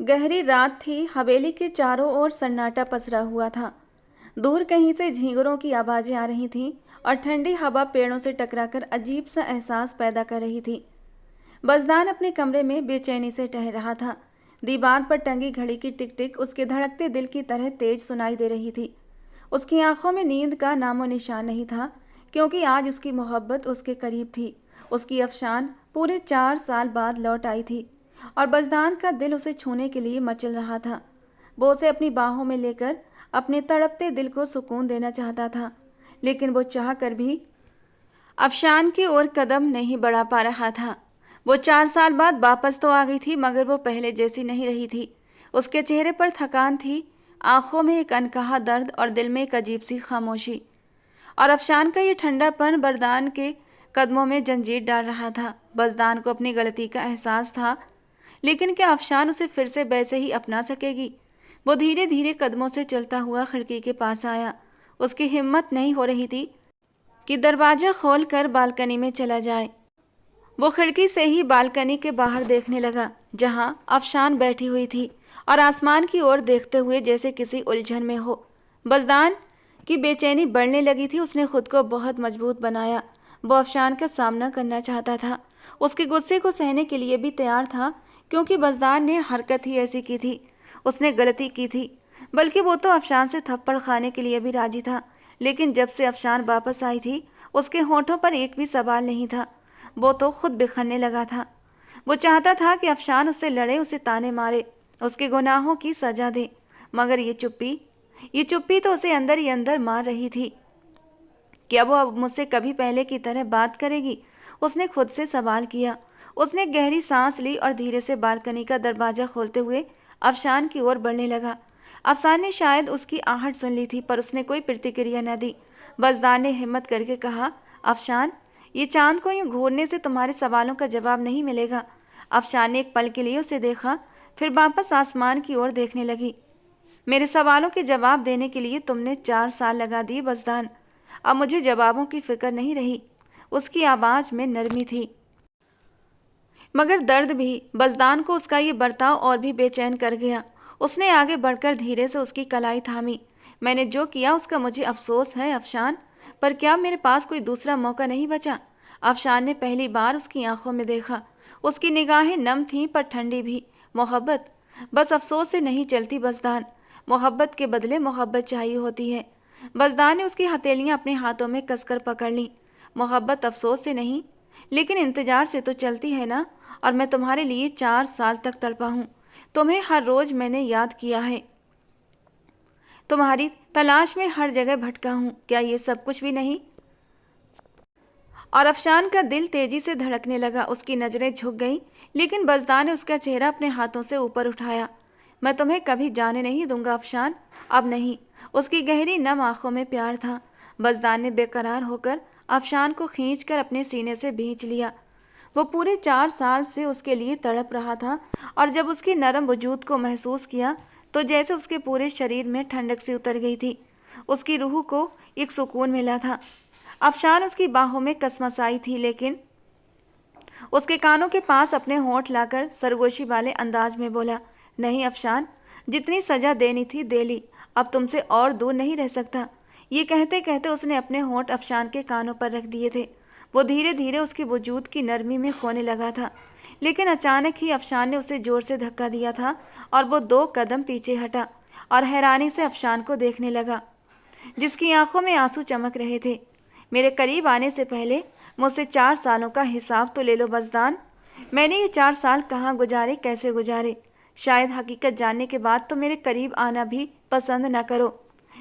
गहरी रात थी। हवेली के चारों ओर सन्नाटा पसरा हुआ था। दूर कहीं से झींगुरों की आवाजें आ रही थीं और ठंडी हवा पेड़ों से टकराकर अजीब सा एहसास पैदा कर रही थी। बज़दान अपने कमरे में बेचैनी से टह रहा था। दीवार पर टंगी घड़ी की टिक टिक उसके धड़कते दिल की तरह तेज सुनाई दे रही थी। उसकी आंखों में नींद का नामो निशान नहीं था, क्योंकि आज उसकी मोहब्बत उसके करीब थी। उसकी अफशान पूरे 4 साल बाद लौट आई थी और बज़दान का दिल उसे छूने के लिए मचल रहा था। वो उसे अपनी बाहों में लेकर अपने तड़पते दिल को सुकून देना चाहता था, लेकिन वो चाह कर भी अफशान की ओर कदम नहीं बढ़ा पा रहा था। वो 4 साल बाद वापस तो आ गई थी, मगर वो पहले जैसी नहीं रही थी। उसके चेहरे पर थकान थी, आंखों में एक अनकहा दर्द और दिल में एक अजीब सी खामोशी। और अफशान का ये ठंडापन बज़दान के कदमों में जंजीर डाल रहा था। बज़दान को अपनी गलती का एहसास था, लेकिन क्या अफशान उसे फिर से वैसे ही अपना सकेगी? वो धीरे धीरे कदमों से चलता हुआ खिड़की के पास आया। उसकी हिम्मत नहीं हो रही थी कि दरवाजा खोलकर बालकनी में चला जाए। वो खिड़की से ही बालकनी के बाहर देखने लगा, जहां अफशान बैठी हुई थी और आसमान की ओर देखते हुए जैसे किसी उलझन में हो। बज़दान की बेचैनी बढ़ने लगी थी। उसने खुद को बहुत मजबूत बनाया। वो अफशान का सामना करना चाहता था, उसके गुस्से को सहने के लिए भी तैयार था, क्योंकि बज़दान ने हरकत ही ऐसी की थी। उसने गलती की थी, बल्कि वो तो अफशान से थप्पड़ खाने के लिए भी राजी था। लेकिन जब से अफशान वापस आई थी, उसके होठों पर एक भी सवाल नहीं था। वो तो खुद बिखरने लगा था। वो चाहता था कि अफशान उससे लड़े, उसे ताने मारे, उसके गुनाहों की सजा दे, मगर ये चुप्पी तो उसे अंदर ही अंदर मार रही थी। क्या वो अब मुझसे कभी पहले की तरह बात करेगी? उसने खुद से सवाल किया। उसने गहरी सांस ली और धीरे से बालकनी का दरवाजा खोलते हुए अफशान की ओर बढ़ने लगा। अफशान ने शायद उसकी आहट सुन ली थी, पर उसने कोई प्रतिक्रिया न दी। बज़दान ने हिम्मत करके कहा, अफशान, ये चांद को यूं घूरने से तुम्हारे सवालों का जवाब नहीं मिलेगा। अफशान ने एक पल के लिए उसे देखा, फिर वापस आसमान की ओर देखने लगी। मेरे सवालों के जवाब देने के लिए तुमने 4 साल लगा दिए बज़दान। अब मुझे जवाबों की फिक्र नहीं रही। उसकी आवाज में नरमी थी, मगर दर्द भी। बज़दान को उसका ये बर्ताव और भी बेचैन कर गया। उसने आगे बढ़कर धीरे से उसकी कलाई थामी। मैंने जो किया उसका मुझे अफसोस है अफशान, पर क्या मेरे पास कोई दूसरा मौका नहीं बचा? अफशान ने पहली बार उसकी आंखों में देखा। उसकी निगाहें नम थीं, पर ठंडी भी। मोहब्बत बस अफसोस से नहीं चलती बज़दान। मोहब्बत के बदले मोहब्बत चाहिए होती है। बज़दान ने उसकी हथेलियां अपने हाथों में कसकर पकड़ लीं। मोहब्बत अफसोस से नहीं, लेकिन इंतजार से तो चलती है ना। और मैं तुम्हारे लिए 4 साल तक तड़पा हूँ। तुम्हें हर रोज मैंने याद किया है। तुम्हारी तलाश में हर जगह भटका हूँ। क्या ये सब कुछ भी नहीं? और अफशान का दिल तेजी से धड़कने लगा। उसकी नजरें झुक गईं, लेकिन बज़दान ने उसका चेहरा अपने हाथों से ऊपर उठाया। मैं तुम्हें कभी जाने नहीं दूंगा अफशान, अब नहीं। उसकी गहरी नम आंखों में प्यार था। बज़दान ने बेकरार होकर अफशान को खींचकर अपने सीने से भींच लिया। वो पूरे 4 साल से उसके लिए तड़प रहा था, और जब उसकी नरम वजूद को महसूस किया तो जैसे उसके पूरे शरीर में ठंडक सी उतर गई थी। उसकी रूह को एक सुकून मिला था। अफशान उसकी बाहों में कसमसाई थी, लेकिन उसके कानों के पास अपने होंठ लाकर सरगोशी वाले अंदाज में बोला, नहीं अफशान, जितनी सजा देनी थी दे ली, अब तुमसे और दूर नहीं रह सकता। ये कहते कहते उसने अपने होंठ अफशान के कानों पर रख दिए थे। वो धीरे धीरे उसके वजूद की नरमी में खोने लगा था, लेकिन अचानक ही अफशान ने उसे जोर से धक्का दिया था और वो 2 कदम पीछे हटा और हैरानी से अफशान को देखने लगा, जिसकी आंखों में आंसू चमक रहे थे। मेरे करीब आने से पहले मुझसे 4 सालों का हिसाब तो ले लो बज़दान। मैंने ये 4 साल कहाँ गुजारे, कैसे गुजारे? शायद हकीकत जानने के बाद तो मेरे करीब आना भी पसंद न करो।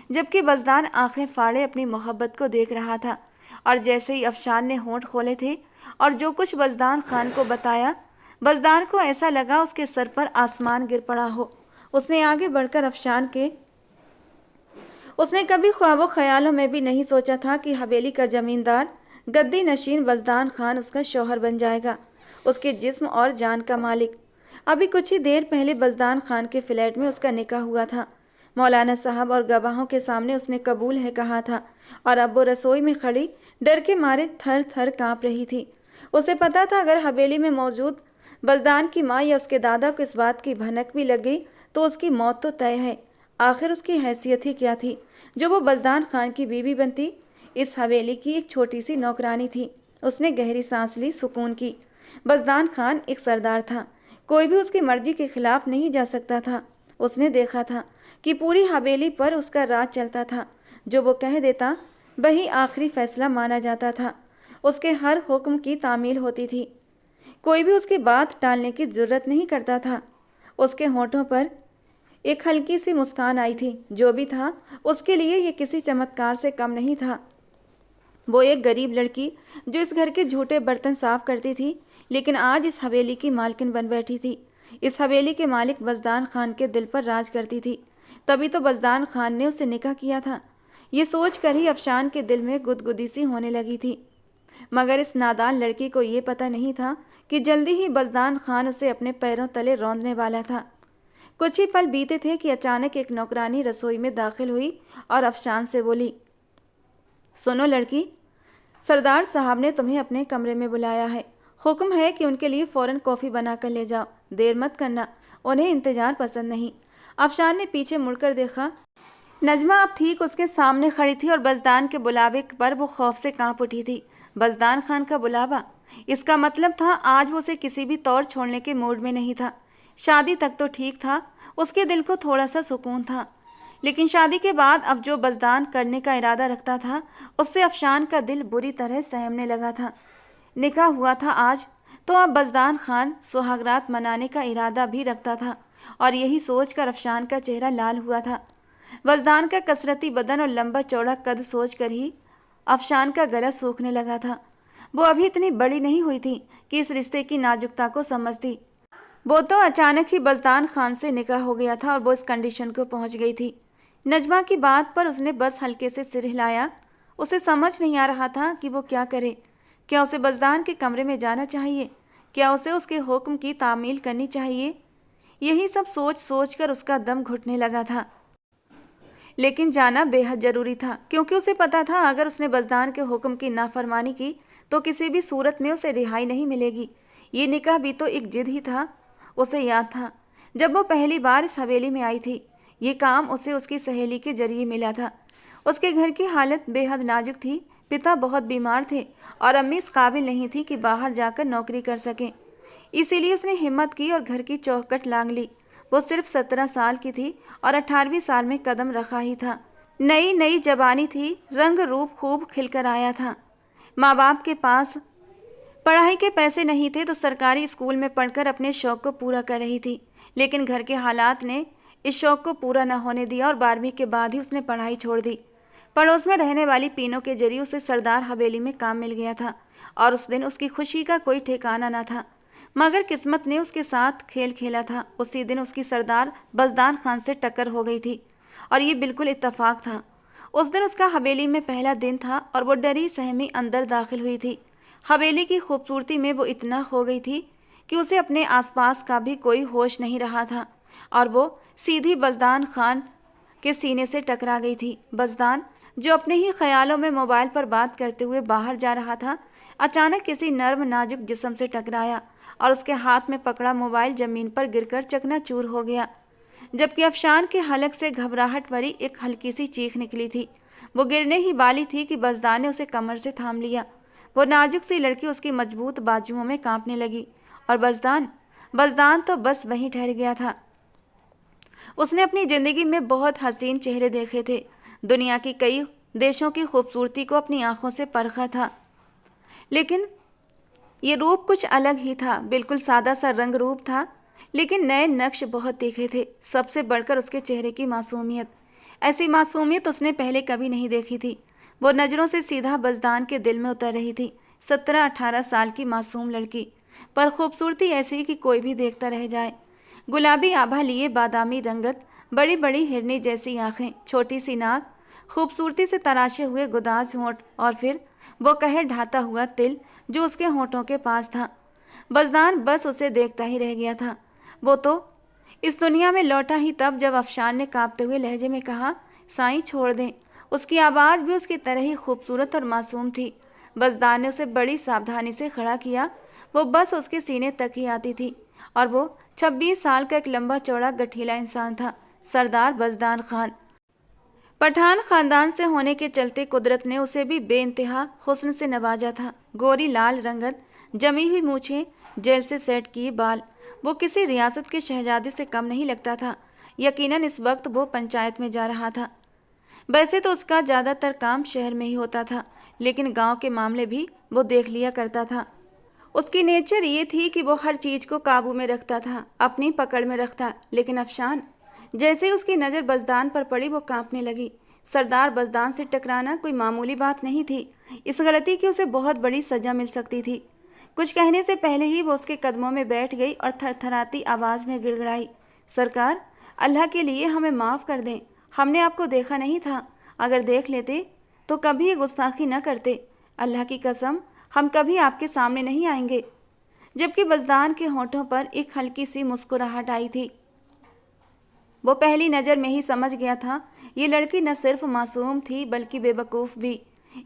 जबकि बज़दान आंखें फाड़े अपनी मोहब्बत को देख रहा था, और जैसे ही अफशान ने होंठ खोले थे और जो कुछ बज़दान खान को बताया, बज़दान को ऐसा लगा उसके सर पर आसमान गिर पड़ा हो। उसने आगे बढ़कर अफशान के उसने कभी ख्वाबों ख्यालों में भी नहीं सोचा था कि हवेली का जमींदार, गद्दी नशीन बज़दान खान उसका शौहर बन जाएगा, उसके जिस्म और जान का मालिक। अभी कुछ ही देर पहले बज़दान खान के फ्लैट में उसका निकाह हुआ था। मौलाना साहब और गवाहों के सामने उसने कबूल है कहा था, और अब वो रसोई में खड़ी डर के मारे थर थर काँप रही थी। उसे पता था अगर हवेली में मौजूद बज़दान की माँ या उसके दादा को इस बात की भनक भी लग गई तो उसकी मौत तो तय है। आखिर उसकी हैसियत ही क्या थी जो वो बज़दान खान की बीवी बनती। इस हवेली की एक छोटी सी नौकरानी थी। उसने गहरी सांस ली, सुकून की। बज़दान खान एक सरदार था, कोई भी उसकी मर्जी के खिलाफ नहीं जा सकता था। उसने देखा था कि पूरी हवेली पर उसका राज चलता था। जो वो कह देता वही आखिरी फैसला माना जाता था। उसके हर हुक्म की तामील होती थी। कोई भी उसकी बात टालने की जरूरत नहीं करता था। उसके होठों पर एक हल्की सी मुस्कान आई थी। जो भी था उसके लिए ये किसी चमत्कार से कम नहीं था। वो एक गरीब लड़की जो इस घर के झूठे बर्तन साफ करती थी, लेकिन आज इस हवेली की मालकिन बन बैठी थी। इस हवेली के मालिक बज़दान खान के दिल पर राज करती थी। तभी तो बज़दान खान ने उससे निकाह किया था। ये सोच कर ही अफशान के दिल में गुदगुदी सी होने लगी थी। मगर इस नादान लड़की को ये पता नहीं था कि जल्दी ही बज़दान खान उसे अपने पैरों तले रौंदने वाला था। कुछ ही पल बीते थे कि अचानक एक नौकरानी रसोई में दाखिल हुई और अफशान से बोली, सुनो लड़की, सरदार साहब ने तुम्हें अपने कमरे में बुलाया है। हुक्म है कि उनके लिए फ़ौरन कॉफ़ी बना कर ले जाओ। देर मत करना, उन्हें इंतज़ार पसंद नहीं। अफशान ने पीछे मुड़कर देखा। नजमा अब ठीक उसके सामने खड़ी थी और बज़दान के बुलावे पर वो खौफ से कांप उठी थी। बज़दान खान का बुलावा, इसका मतलब था आज वो उसे किसी भी तौर छोड़ने के मूड में नहीं था। शादी तक तो ठीक था, उसके दिल को थोड़ा सा सुकून था, लेकिन शादी के बाद अब जो बज़दान करने का इरादा रखता था उससे अफशान का दिल बुरी तरह सहमने लगा था। निकाह हुआ था आज, तो अब बज़दान खान सुहागरात मनाने का इरादा भी रखता था और यही सोचकर अफशान का चेहरा लाल हुआ था। बज़दान का कसरती बदन और लंबा चौड़ा कद सोच कर ही अफशान का गला सूखने लगा था। वो अभी इतनी बड़ी नहीं हुई थी कि इस रिश्ते की नाजुकता को समझती। वो तो अचानक ही बज़दान खान से निकाह हो गया था और वो इस कंडीशन को पहुंच गई थी। नजमा की बात पर उसने बस हल्के से सिर हिलाया। उसे समझ नहीं आ रहा था कि वो क्या करे। क्या उसे बज़दान के कमरे में जाना चाहिए? क्या उसे उसके हुक्म की तामील करनी चाहिए? यही सब सोच सोच कर उसका दम घुटने लगा था। लेकिन जाना बेहद ज़रूरी था, क्योंकि उसे पता था अगर उसने बज़दान के हुक्म की नाफरमानी की तो किसी भी सूरत में उसे रिहाई नहीं मिलेगी। ये निकाह भी तो एक जिद ही था। उसे याद था जब वो पहली बार इस हवेली में आई थी, ये काम उसे उसकी सहेली के जरिए मिला था। उसके घर की हालत बेहद नाजुक थी। पिता बहुत बीमार थे और अम्मी इस काबिल नहीं थी कि बाहर जाकर नौकरी कर सकें। इसीलिए उसने हिम्मत की और घर की चौखट लांग ली। वो सिर्फ 17 साल की थी और 18वीं साल में कदम रखा ही था। नई नई जवानी थी, रंग रूप खूब खिलकर आया था। माँ बाप के पास पढ़ाई के पैसे नहीं थे तो सरकारी स्कूल में पढ़कर अपने शौक़ को पूरा कर रही थी, लेकिन घर के हालात ने इस शौक़ को पूरा न होने दिया और 12वीं के बाद ही उसने पढ़ाई छोड़ दी। पड़ोस में रहने वाली पीनों के जरिए उसे सरदार हवेली में काम मिल गया था और उस दिन उसकी खुशी का कोई ठिकाना न था। मगर किस्मत ने उसके साथ खेल खेला था। उसी दिन उसकी सरदार बज़दान खान से टक्कर हो गई थी और ये बिल्कुल इत्तफाक था। उस दिन उसका हवेली में पहला दिन था और वो डरी सहमी अंदर दाखिल हुई थी। हवेली की खूबसूरती में वो इतना खो गई थी कि उसे अपने आसपास का भी कोई होश नहीं रहा था और वो सीधी बज़दान खान के सीने से टकरा गई थी। बज़दान, जो अपने ही ख्यालों में मोबाइल पर बात करते हुए बाहर जा रहा था, अचानक किसी नर्म नाजुक जिस्म से टकराया और उसके हाथ में पकड़ा मोबाइल ज़मीन पर गिरकर चकनाचूर हो गया। जबकि अफशान के हलक से घबराहट भरी एक हल्की सी चीख निकली थी। वो गिरने ही वाली थी कि बज़दान ने उसे कमर से थाम लिया। वो नाजुक सी लड़की उसकी मजबूत बाजुओं में कांपने लगी और बज़दान तो बस वहीं ठहर गया था। उसने अपनी ज़िंदगी में बहुत हसीन चेहरे देखे थे, दुनिया की कई देशों की खूबसूरती को अपनी आंखों से परखा था, लेकिन ये रूप कुछ अलग ही था। बिल्कुल सादा सा रंग रूप था, लेकिन नए नक्श बहुत तीखे थे। सबसे बढ़कर उसके चेहरे की मासूमियत। ऐसी मासूमियत उसने पहले कभी नहीं देखी थी। वो नज़रों से सीधा बज़दान के दिल में उतर रही थी। 17-18 साल की मासूम लड़की, पर खूबसूरती ऐसी कि कोई भी देखता रह जाए। गुलाबी आभा लिए बादामी रंगत, बड़ी बड़ी हिरनी जैसी आँखें, छोटी सी नाक, खूबसूरती से तराशे हुए गुदाज होंठ और फिर वो कहर ढाता हुआ तिल जो उसके होंठों के पास था। बज़दान बस उसे देखता ही रह गया था। वो तो इस दुनिया में लौटा ही तब जब अफशान ने कांपते हुए लहजे में कहा, साईं छोड़ दें। उसकी आवाज़ भी उसकी तरह ही खूबसूरत और मासूम थी। बज़दान ने उसे बड़ी सावधानी से खड़ा किया। वो बस उसके सीने तक ही आती थी। और वो 26 साल का एक लंबा चौड़ा गठीला इंसान था, सरदार बज़दान खान। पठान खानदान से होने के चलते कुदरत ने उसे भी बेइंतहा हुस्न से नवाजा था। गोरी लाल रंगत, जमी हुई मूछें, जेल से सेट किए बाल, वो किसी रियासत के शहजादे से कम नहीं लगता था। यकीनन इस वक्त वो पंचायत में जा रहा था। वैसे तो उसका ज़्यादातर काम शहर में ही होता था, लेकिन गांव के मामले भी वो देख लिया करता था। उसकी नेचर ये थी कि वो हर चीज़ को काबू में रखता था, अपनी पकड़ में रखता। लेकिन अफशान, जैसे ही उसकी नज़र बज़दान पर पड़ी वो कांपने लगी। सरदार बज़दान से टकराना कोई मामूली बात नहीं थी। इस गलती की उसे बहुत बड़ी सज़ा मिल सकती थी। कुछ कहने से पहले ही वो उसके कदमों में बैठ गई और थरथराती आवाज़ में गिड़गिड़ाई, सरकार, अल्लाह के लिए हमें माफ़ कर दें। हमने आपको देखा नहीं था। अगर देख लेते तो कभी ये गुस्ताखी न करते। अल्लाह की कसम, हम कभी आपके सामने नहीं आएंगे। जबकि बज़दान के होठों पर एक हल्की सी मुस्कुराहट आई थी। वो पहली नज़र में ही समझ गया था, ये लड़की न सिर्फ मासूम थी बल्कि बेवकूफ़ भी।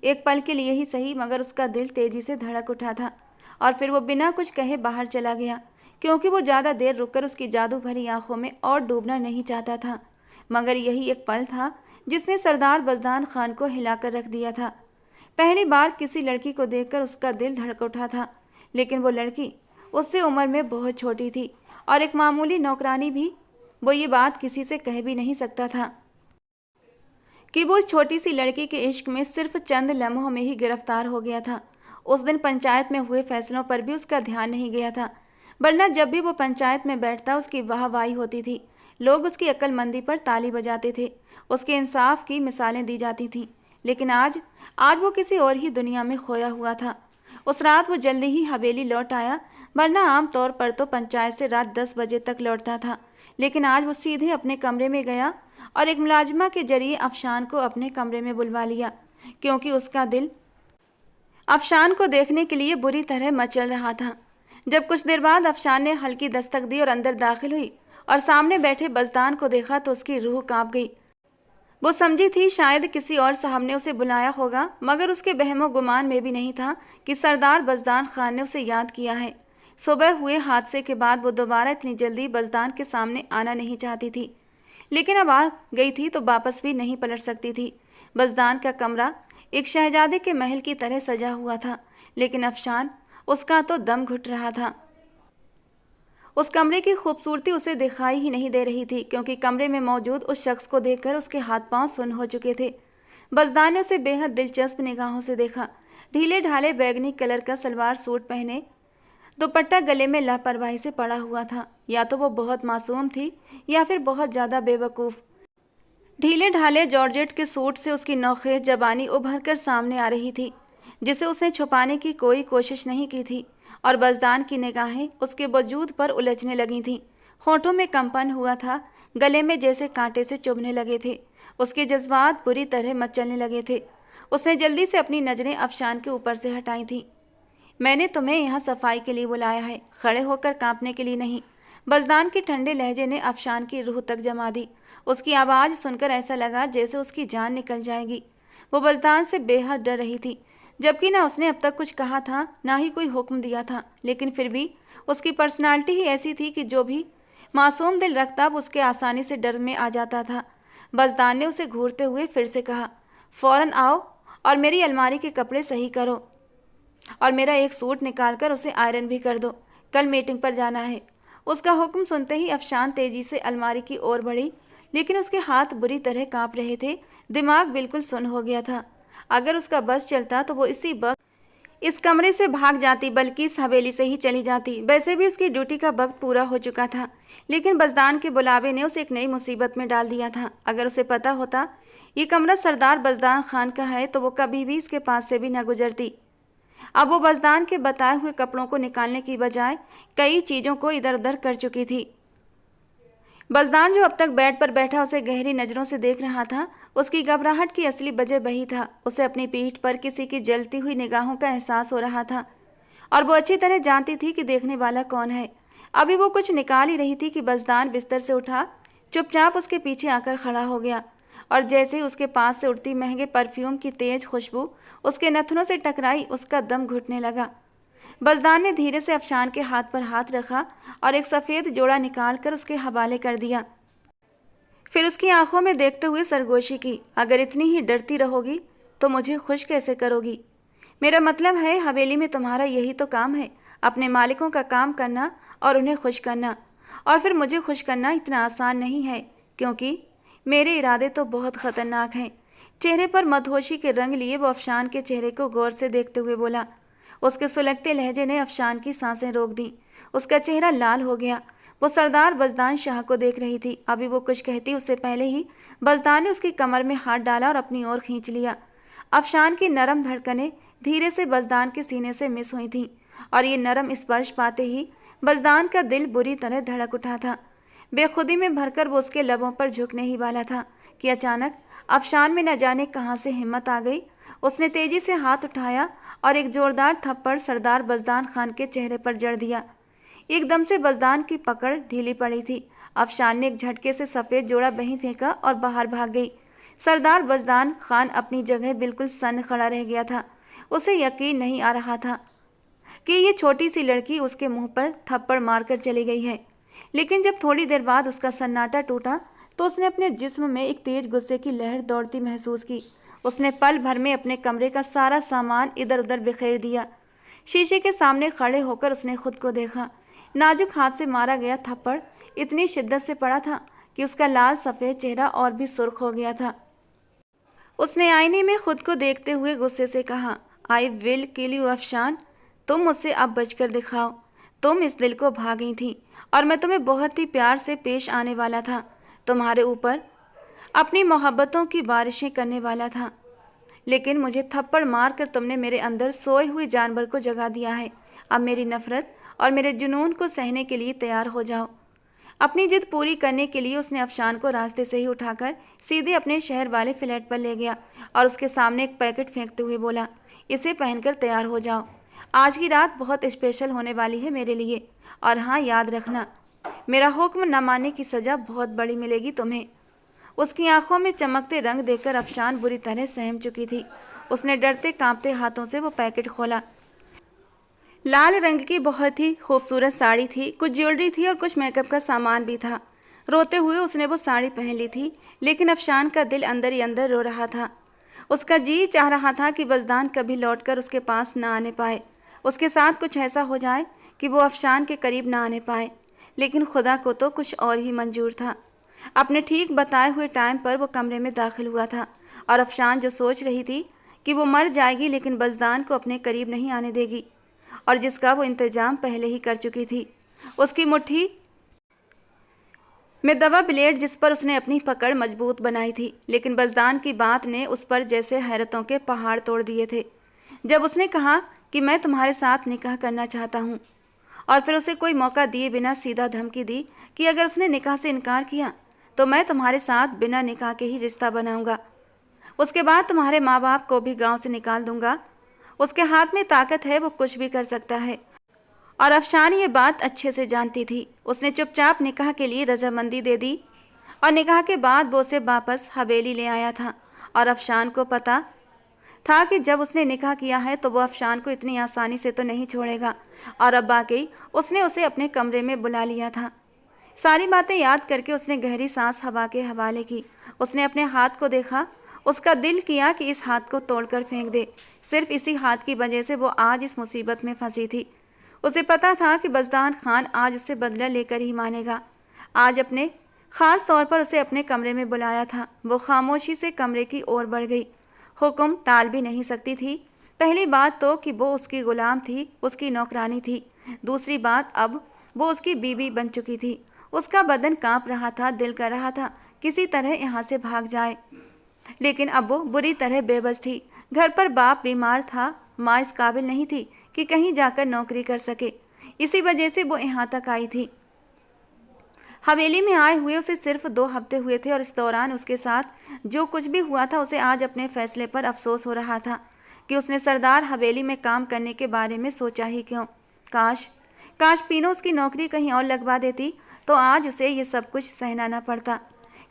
एक पल के लिए ही सही, मगर उसका दिल तेज़ी से धड़क उठा था। और फिर वो बिना कुछ कहे बाहर चला गया, क्योंकि वो ज़्यादा देर रुककर उसकी जादू भरी आंखों में और डूबना नहीं चाहता था। मगर यही एक पल था जिसने सरदार बज़दान खान को हिलाकर रख दिया था। पहली बार किसी लड़की को देखकर उसका दिल धड़क उठा था, लेकिन वो लड़की उससे उम्र में बहुत छोटी थी और एक मामूली नौकरानी भी। वो ये बात किसी से कह भी नहीं सकता था कि वो छोटी सी लड़की के इश्क में सिर्फ चंद लम्हों में ही गिरफ्तार हो गया था। उस दिन पंचायत में हुए फैसलों पर भी उसका ध्यान नहीं गया था, वरना जब भी वो पंचायत में बैठता उसकी वाहवाही होती थी। लोग उसकी अक्लमंदी पर ताली बजाते थे, उसके इंसाफ की मिसालें दी जाती थीं। लेकिन आज आज वो किसी और ही दुनिया में खोया हुआ था। उस रात वो जल्दी ही हवेली लौट आया, वरना आम तौर पर तो पंचायत से रात 10 बजे तक लौटता था। लेकिन आज वो सीधे अपने कमरे में गया और एक मुलाजिमा के जरिए अफशान को अपने कमरे में बुलवा लिया, क्योंकि उसका दिल अफशान को देखने के लिए बुरी तरह मचल रहा था। जब कुछ देर बाद अफशान ने हल्की दस्तक दी और अंदर दाखिल हुई और सामने बैठे बज़दान को देखा तो उसकी रूह कांप गई। वो समझी थी शायद किसी और साहब ने उसे बुलाया होगा, मगर उसके बहमो गुमान में भी नहीं था कि सरदार बज़दान खान ने उसे याद किया है। सुबह हुए हादसे के बाद वो दोबारा इतनी जल्दी बज़दान के सामने आना नहीं चाहती थी, लेकिन अब आ गई थी तो वापस भी नहीं पलट सकती थी। बज़दान का कमरा एक शहजादे के महल की तरह सजा हुआ था, लेकिन अफशान, उसका तो दम घुट रहा था। उस कमरे की खूबसूरती उसे दिखाई ही नहीं दे रही थी, क्योंकि कमरे में मौजूद उस शख्स को देखकर उसके हाथ पांव सुन्न हो चुके थे। बज़दान ने उसे बेहद दिलचस्प निगाहों से देखा। ढीले ढाले बैगनी कलर का सलवार सूट पहने, दुपट्टा गले में लापरवाही से पड़ा हुआ था। या तो वो बहुत मासूम थी या फिर बहुत ज़्यादा बेवकूफ़। ढीले ढाले जॉर्जेट के सूट से उसकी नौखेज जबानी उभर कर सामने आ रही थी, जिसे उसने छुपाने की कोई कोशिश नहीं की थी। और बज़दान की निगाहें उसके वजूद पर उलझने लगी थीं। होठों में कंपन हुआ था, गले में जैसे कांटे से चुभने लगे थे। उसके जज्बात बुरी तरह मचलने लगे थे। उसने जल्दी से अपनी नज़रें अफशान के ऊपर से हटाई थीं। मैंने तुम्हें यहाँ सफाई के लिए बुलाया है, खड़े होकर कांपने के लिए नहीं। बज़दान के ठंडे लहजे ने अफशान की रूह तक जमा दी। उसकी आवाज़ सुनकर ऐसा लगा जैसे उसकी जान निकल जाएगी। वो बज़दान से बेहद डर रही थी, जबकि ना उसने अब तक कुछ कहा था, ना ही कोई हुक्म दिया था। लेकिन फिर भी उसकी पर्सनालिटी ही ऐसी थी कि जो भी मासूम दिल रखता वो उसके आसानी से डर में आ जाता था। बज़दान ने उसे घूरते हुए फिर से कहा, फ़ौरन आओ और मेरी अलमारी के कपड़े सही करो और मेरा एक सूट निकाल कर उसे आयरन भी कर दो, कल मीटिंग पर जाना है। उसका हुक्म सुनते ही अफशान तेजी से अलमारी की ओर बढ़ी, लेकिन उसके हाथ बुरी तरह कांप रहे थे। दिमाग बिल्कुल सुन्न हो गया था। अगर उसका बस चलता तो वो इसी वक्त इस कमरे से भाग जाती, बल्कि इस हवेली से ही चली जाती। वैसे भी उसकी ड्यूटी का वक्त पूरा हो चुका था, लेकिन बज़दान के बुलावे ने उसे एक नई मुसीबत में डाल दिया था। अगर उसे पता होता ये कमरा सरदार बज़दान खान का है तो वो कभी भी इसके पास से भी न गुजरती। अब वो बज़दान के बताए हुए कपड़ों को निकालने की बजाय कई चीज़ों को इधर उधर कर चुकी थी। बज़दान जो अब तक बेड पर बैठा उसे गहरी नज़रों से देख रहा था, उसकी घबराहट की असली वजह वही था। उसे अपनी पीठ पर किसी की जलती हुई निगाहों का एहसास हो रहा था, और वो अच्छी तरह जानती थी कि देखने वाला कौन है। अभी वो कुछ निकाल ही रही थी कि बज़दान बिस्तर से उठा, चुपचाप उसके पीछे आकर खड़ा हो गया, और जैसे ही उसके पास से उड़ती महंगे परफ्यूम की तेज खुशबू उसके नथनों से टकराई, उसका दम घुटने लगा। बज़दार ने धीरे से अफशान के हाथ पर हाथ रखा और एक सफ़ेद जोड़ा निकालकर उसके हवाले कर दिया। फिर उसकी आंखों में देखते हुए सरगोशी की, अगर इतनी ही डरती रहोगी तो मुझे खुश कैसे करोगी? मेरा मतलब है, हवेली में तुम्हारा यही तो काम है, अपने मालिकों का काम करना और उन्हें खुश करना। और फिर मुझे खुश करना इतना आसान नहीं है, क्योंकि मेरे इरादे तो बहुत ख़तरनाक हैं। चेहरे पर मदहोशी के रंग लिए वो अफशान के चेहरे को गौर से देखते हुए बोला। उसके सुलगते लहजे ने अफशान की सांसें रोक दी। उसका चेहरा लाल हो गया। वो सरदार बज़दान शाह को देख रही थी। अभी वो कुछ कहती उससे पहले ही बज़दार ने उसकी कमर में हाथ डाला और अपनी ओर खींच लिया। अफशान की नरम धड़कनें धीरे से बज़दान के सीने से मिस हुई थीं और ये नरम स्पर्श पाते ही बज़दान का दिल बुरी तरह धड़क उठा था। बेखुदी में भरकर वो उसके लबों पर झुकने ही वाला था कि अचानक अफशान में न जाने कहाँ से हिम्मत आ गई। उसने तेजी से हाथ उठाया और एक जोरदार थप्पड़ सरदार बज़दान खान के चेहरे पर जड़ दिया। एकदम से बज़दान की पकड़ ढीली पड़ी थी। अफशान ने एक झटके से सफ़ेद जोड़ा वहीं फेंका और बाहर भाग गई। सरदार बज़दान खान अपनी जगह बिल्कुल सन्न खड़ा रह गया था। उसे यकीन नहीं आ रहा था कि ये छोटी सी लड़की उसके मुंह पर थप्पड़ मारकर चली गई है। लेकिन जब थोड़ी देर बाद उसका सन्नाटा टूटा तो उसने अपने जिस्म में एक तेज गुस्से की लहर दौड़ती महसूस की। उसने पल भर में अपने कमरे का सारा सामान इधर उधर बिखेर दिया। शीशे के सामने खड़े होकर उसने खुद को देखा। नाजुक हाथ से मारा गया थप्पड़ इतनी शिद्दत से पड़ा था कि उसका लाल सफ़ेद चेहरा और भी सुर्ख हो गया था। उसने आईने में खुद को देखते हुए गुस्से से कहा, I will kill you Afshan. तुम मुझसे अब बचकर दिखाओ। तुम इस दिल को भा गई थी और मैं तुम्हें बहुत ही प्यार से पेश आने वाला था। तुम्हारे ऊपर अपनी मोहब्बतों की बारिशें करने वाला था, लेकिन मुझे थप्पड़ मारकर तुमने मेरे अंदर सोए हुए जानवर को जगा दिया है। अब मेरी नफ़रत और मेरे जुनून को सहने के लिए तैयार हो जाओ। अपनी जिद पूरी करने के लिए उसने अफशान को रास्ते से ही उठाकर सीधे अपने शहर वाले फ्लैट पर ले गया और उसके सामने एक पैकेट फेंकते हुए बोला, इसे पहनकर तैयार हो जाओ। आज की रात बहुत स्पेशल होने वाली है मेरे लिए। और हाँ, याद रखना, मेरा हुक्म न मानने की सज़ा बहुत बड़ी मिलेगी तुम्हें। उसकी आंखों में चमकते रंग देखकर अफशान बुरी तरह सहम चुकी थी। उसने डरते कांपते हाथों से वो पैकेट खोला। लाल रंग की बहुत ही खूबसूरत साड़ी थी, कुछ ज्वेलरी थी और कुछ मेकअप का सामान भी था। रोते हुए उसने वो साड़ी पहन ली थी, लेकिन अफशान का दिल अंदर ही अंदर रो रहा था। उसका जी चाह रहा था कि बज़दान कभी लौटकर उसके पास ना आने पाए, उसके साथ कुछ ऐसा हो जाए कि वो अफशान के करीब ना आने पाए। लेकिन खुदा को तो कुछ और ही मंजूर था। अपने ठीक बताए हुए टाइम पर वो कमरे में दाखिल हुआ था और अफशान जो सोच रही थी कि वो मर जाएगी लेकिन बज़दान को अपने करीब नहीं आने देगी, और जिसका वो इंतज़ाम पहले ही कर चुकी थी। उसकी मुट्ठी में दबा ब्लेड जिस पर उसने अपनी पकड़ मजबूत बनाई थी, लेकिन बज़दान की बात ने उस पर जैसे हैरतों के पहाड़ तोड़ दिए थे। जब उसने कहा कि मैं तुम्हारे साथ निकाह करना चाहता हूँ, और फिर उसे कोई मौका दिए बिना सीधा धमकी दी कि अगर उसने निकाह से इनकार किया तो मैं तुम्हारे साथ बिना निकाह के ही रिश्ता बनाऊंगा। उसके बाद तुम्हारे माँ बाप को भी गांव से निकाल दूंगा। उसके हाथ में ताकत है, वो कुछ भी कर सकता है। और अफशान ये बात अच्छे से जानती थी। उसने चुपचाप निकाह के लिए रजामंदी दे दी और निकाह के बाद वो उसे वापस हवेली ले आया था। और अफशान को पता था कि जब उसने निकाह किया है तो वो अफशान को इतनी आसानी से तो नहीं छोड़ेगा। और अब वाकई उसने उसे अपने कमरे में बुला लिया था। सारी बातें याद करके उसने गहरी सांस हवा के हवाले की। उसने अपने हाथ को देखा। उसका दिल किया कि इस हाथ को तोड़कर फेंक दे। सिर्फ इसी हाथ की वजह से वो आज इस मुसीबत में फंसी थी। उसे पता था कि बज़दान खान आज उससे बदला लेकर ही मानेगा। आज अपने ख़ास तौर पर उसे अपने कमरे में बुलाया था। वो खामोशी से कमरे की ओर बढ़ गई। हुक्म टाल भी नहीं सकती थी। पहली बात तो कि वो उसकी गुलाम थी, उसकी नौकरानी थी। दूसरी बात, अब वो उसकी बीवी बन चुकी थी। उसका बदन कांप रहा था, दिल कर रहा था किसी तरह यहाँ से भाग जाए, लेकिन अब वो बुरी तरह बेबस थी। घर पर बाप बीमार था, माँ इस काबिल नहीं थी कि कहीं जाकर नौकरी कर सके। इसी वजह से वो यहाँ तक आई थी। हवेली में आए हुए उसे सिर्फ 2 हफ्ते हुए थे और इस दौरान उसके साथ जो कुछ भी हुआ था उसे आज अपने फैसले पर अफसोस हो रहा था कि उसने सरदार हवेली में काम करने के बारे में सोचा ही क्यों। काश पीनो उसकी नौकरी कहीं और लगवा देती तो आज उसे ये सब कुछ सहना न पड़ता।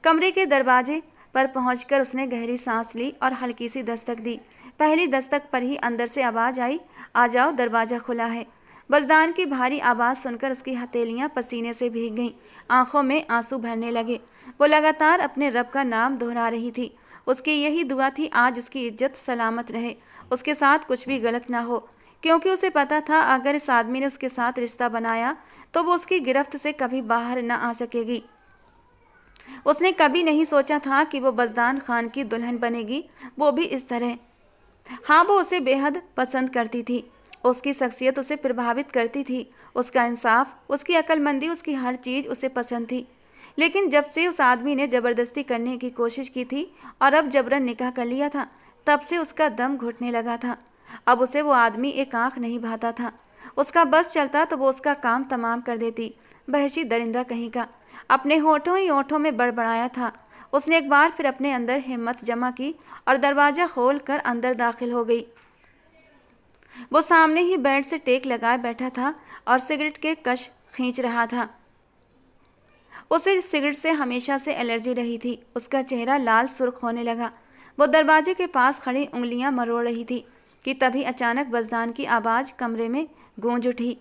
कमरे के दरवाजे पर पहुंचकर उसने गहरी सांस ली और हल्की सी दस्तक दी। पहली दस्तक पर ही अंदर से आवाज़ आई, आ जाओ, दरवाज़ा खुला है। बज़दान की भारी आवाज़ सुनकर उसकी हथेलियां पसीने से भीग गईं, आंखों में आंसू भरने लगे। वो लगातार अपने रब का नाम दोहरा रही थी। उसकी यही दुआ थी, आज उसकी इज्जत सलामत रहे, उसके साथ कुछ भी गलत ना हो, क्योंकि उसे पता था अगर इस आदमी ने उसके साथ रिश्ता बनाया तो वो उसकी गिरफ्त से कभी बाहर न आ सकेगी। उसने कभी नहीं सोचा था कि वो बज़दान खान की दुल्हन बनेगी, वो भी इस तरह। हाँ, वो उसे बेहद पसंद करती थी, उसकी शख्सियत उसे प्रभावित करती थी, उसका इंसाफ, उसकी अक्लमंदी, उसकी हर चीज़ उसे पसंद थी। लेकिन जब से उस आदमी ने ज़बरदस्ती करने की कोशिश की थी और अब जबरन निकाह कर लिया था, तब से उसका दम घुटने लगा था। अब उसे वो आदमी एक आंख नहीं भाता था। उसका बस चलता तो वो उसका काम तमाम कर देती। वहशी दरिंदा कहीं का, अपने होठों ही होठों में बड़बड़ाया था। उसने एक बार फिर अपने अंदर हिम्मत जमा की और दरवाज़ा खोल कर अंदर दाखिल हो गई। वो सामने ही बेड से टेक लगाए बैठा था और सिगरेट के कश खींच रहा था। उसे सिगरेट से हमेशा से एलर्जी रही थी। उसका चेहरा लाल सुर्ख होने लगा। वो दरवाजे के पास खड़ी उंगलियां मरोड़ रही थी कि तभी अचानक बज़दान की आवाज़ कमरे में गूंज उठी।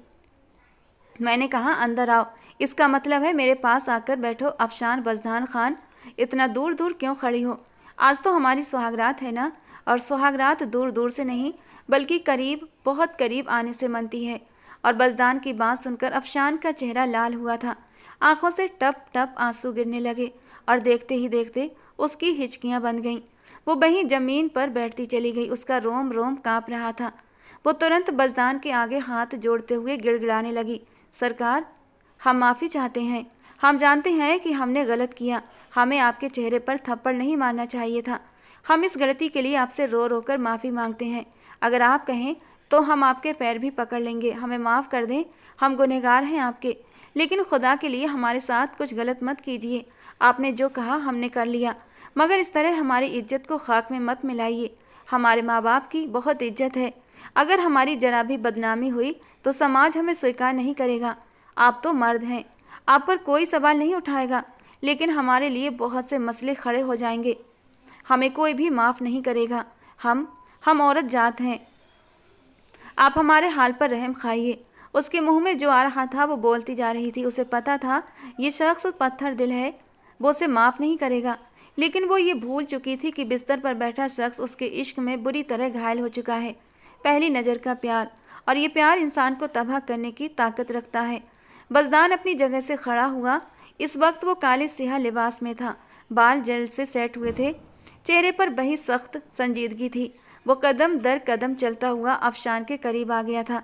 मैंने कहा, अंदर आओ, इसका मतलब है मेरे पास आकर बैठो। अफशान बज़दान खान, इतना दूर दूर क्यों खड़ी हो? आज तो हमारी सुहागरात है ना, और सुहागरात दूर दूर से नहीं बल्कि करीब, बहुत करीब आने से मनती है। और बज़दान की बात सुनकर अफशान का चेहरा लाल हुआ था, आंखों से टप टप आंसू गिरने लगे और देखते ही देखते उसकी हिचकियां बंध गईं। वो वहीं जमीन पर बैठती चली गई, उसका रोम रोम कांप रहा था। वो तुरंत बज़दान के आगे हाथ जोड़ते हुए गिड़गिड़ाने लगी, सरकार, हम माफ़ी चाहते हैं। हम जानते हैं कि हमने गलत किया, हमें आपके चेहरे पर थप्पड़ नहीं मारना चाहिए था। हम इस गलती के लिए आपसे रो रो कर माफ़ी मांगते हैं। अगर आप कहें तो हम आपके पैर भी पकड़ लेंगे, हमें माफ़ कर दें, हम गुनहगार हैं आपके। लेकिन खुदा के लिए हमारे साथ कुछ गलत मत कीजिए। आपने जो कहा हमने कर लिया, मगर इस तरह हमारी इज्जत को खाक में मत मिलाइए। हमारे माँ बाप की बहुत इज्जत है, अगर हमारी जरा भी बदनामी हुई तो समाज हमें स्वीकार नहीं करेगा। आप तो मर्द हैं, आप पर कोई सवाल नहीं उठाएगा, लेकिन हमारे लिए बहुत से मसले खड़े हो जाएंगे, हमें कोई भी माफ़ नहीं करेगा। हम औरत जात हैं, आप हमारे हाल पर रहम खाइए। उसके मुंह में जो आ रहा था वो बोलती जा रही थी। उसे पता था ये शख्स पत्थर दिल है, वो उसे माफ़ नहीं करेगा। लेकिन वो ये भूल चुकी थी कि बिस्तर पर बैठा शख्स उसके इश्क में बुरी तरह घायल हो चुका है। पहली नज़र का प्यार, और ये प्यार इंसान को तबाह करने की ताकत रखता है। बज़दान अपनी जगह से खड़ा हुआ। इस वक्त वो काले सियाह लिबास में था, बाल जेल से सेट हुए थे, चेहरे पर बही सख्त संजीदगी थी। वो कदम दर कदम चलता हुआ अफशान के करीब आ गया था,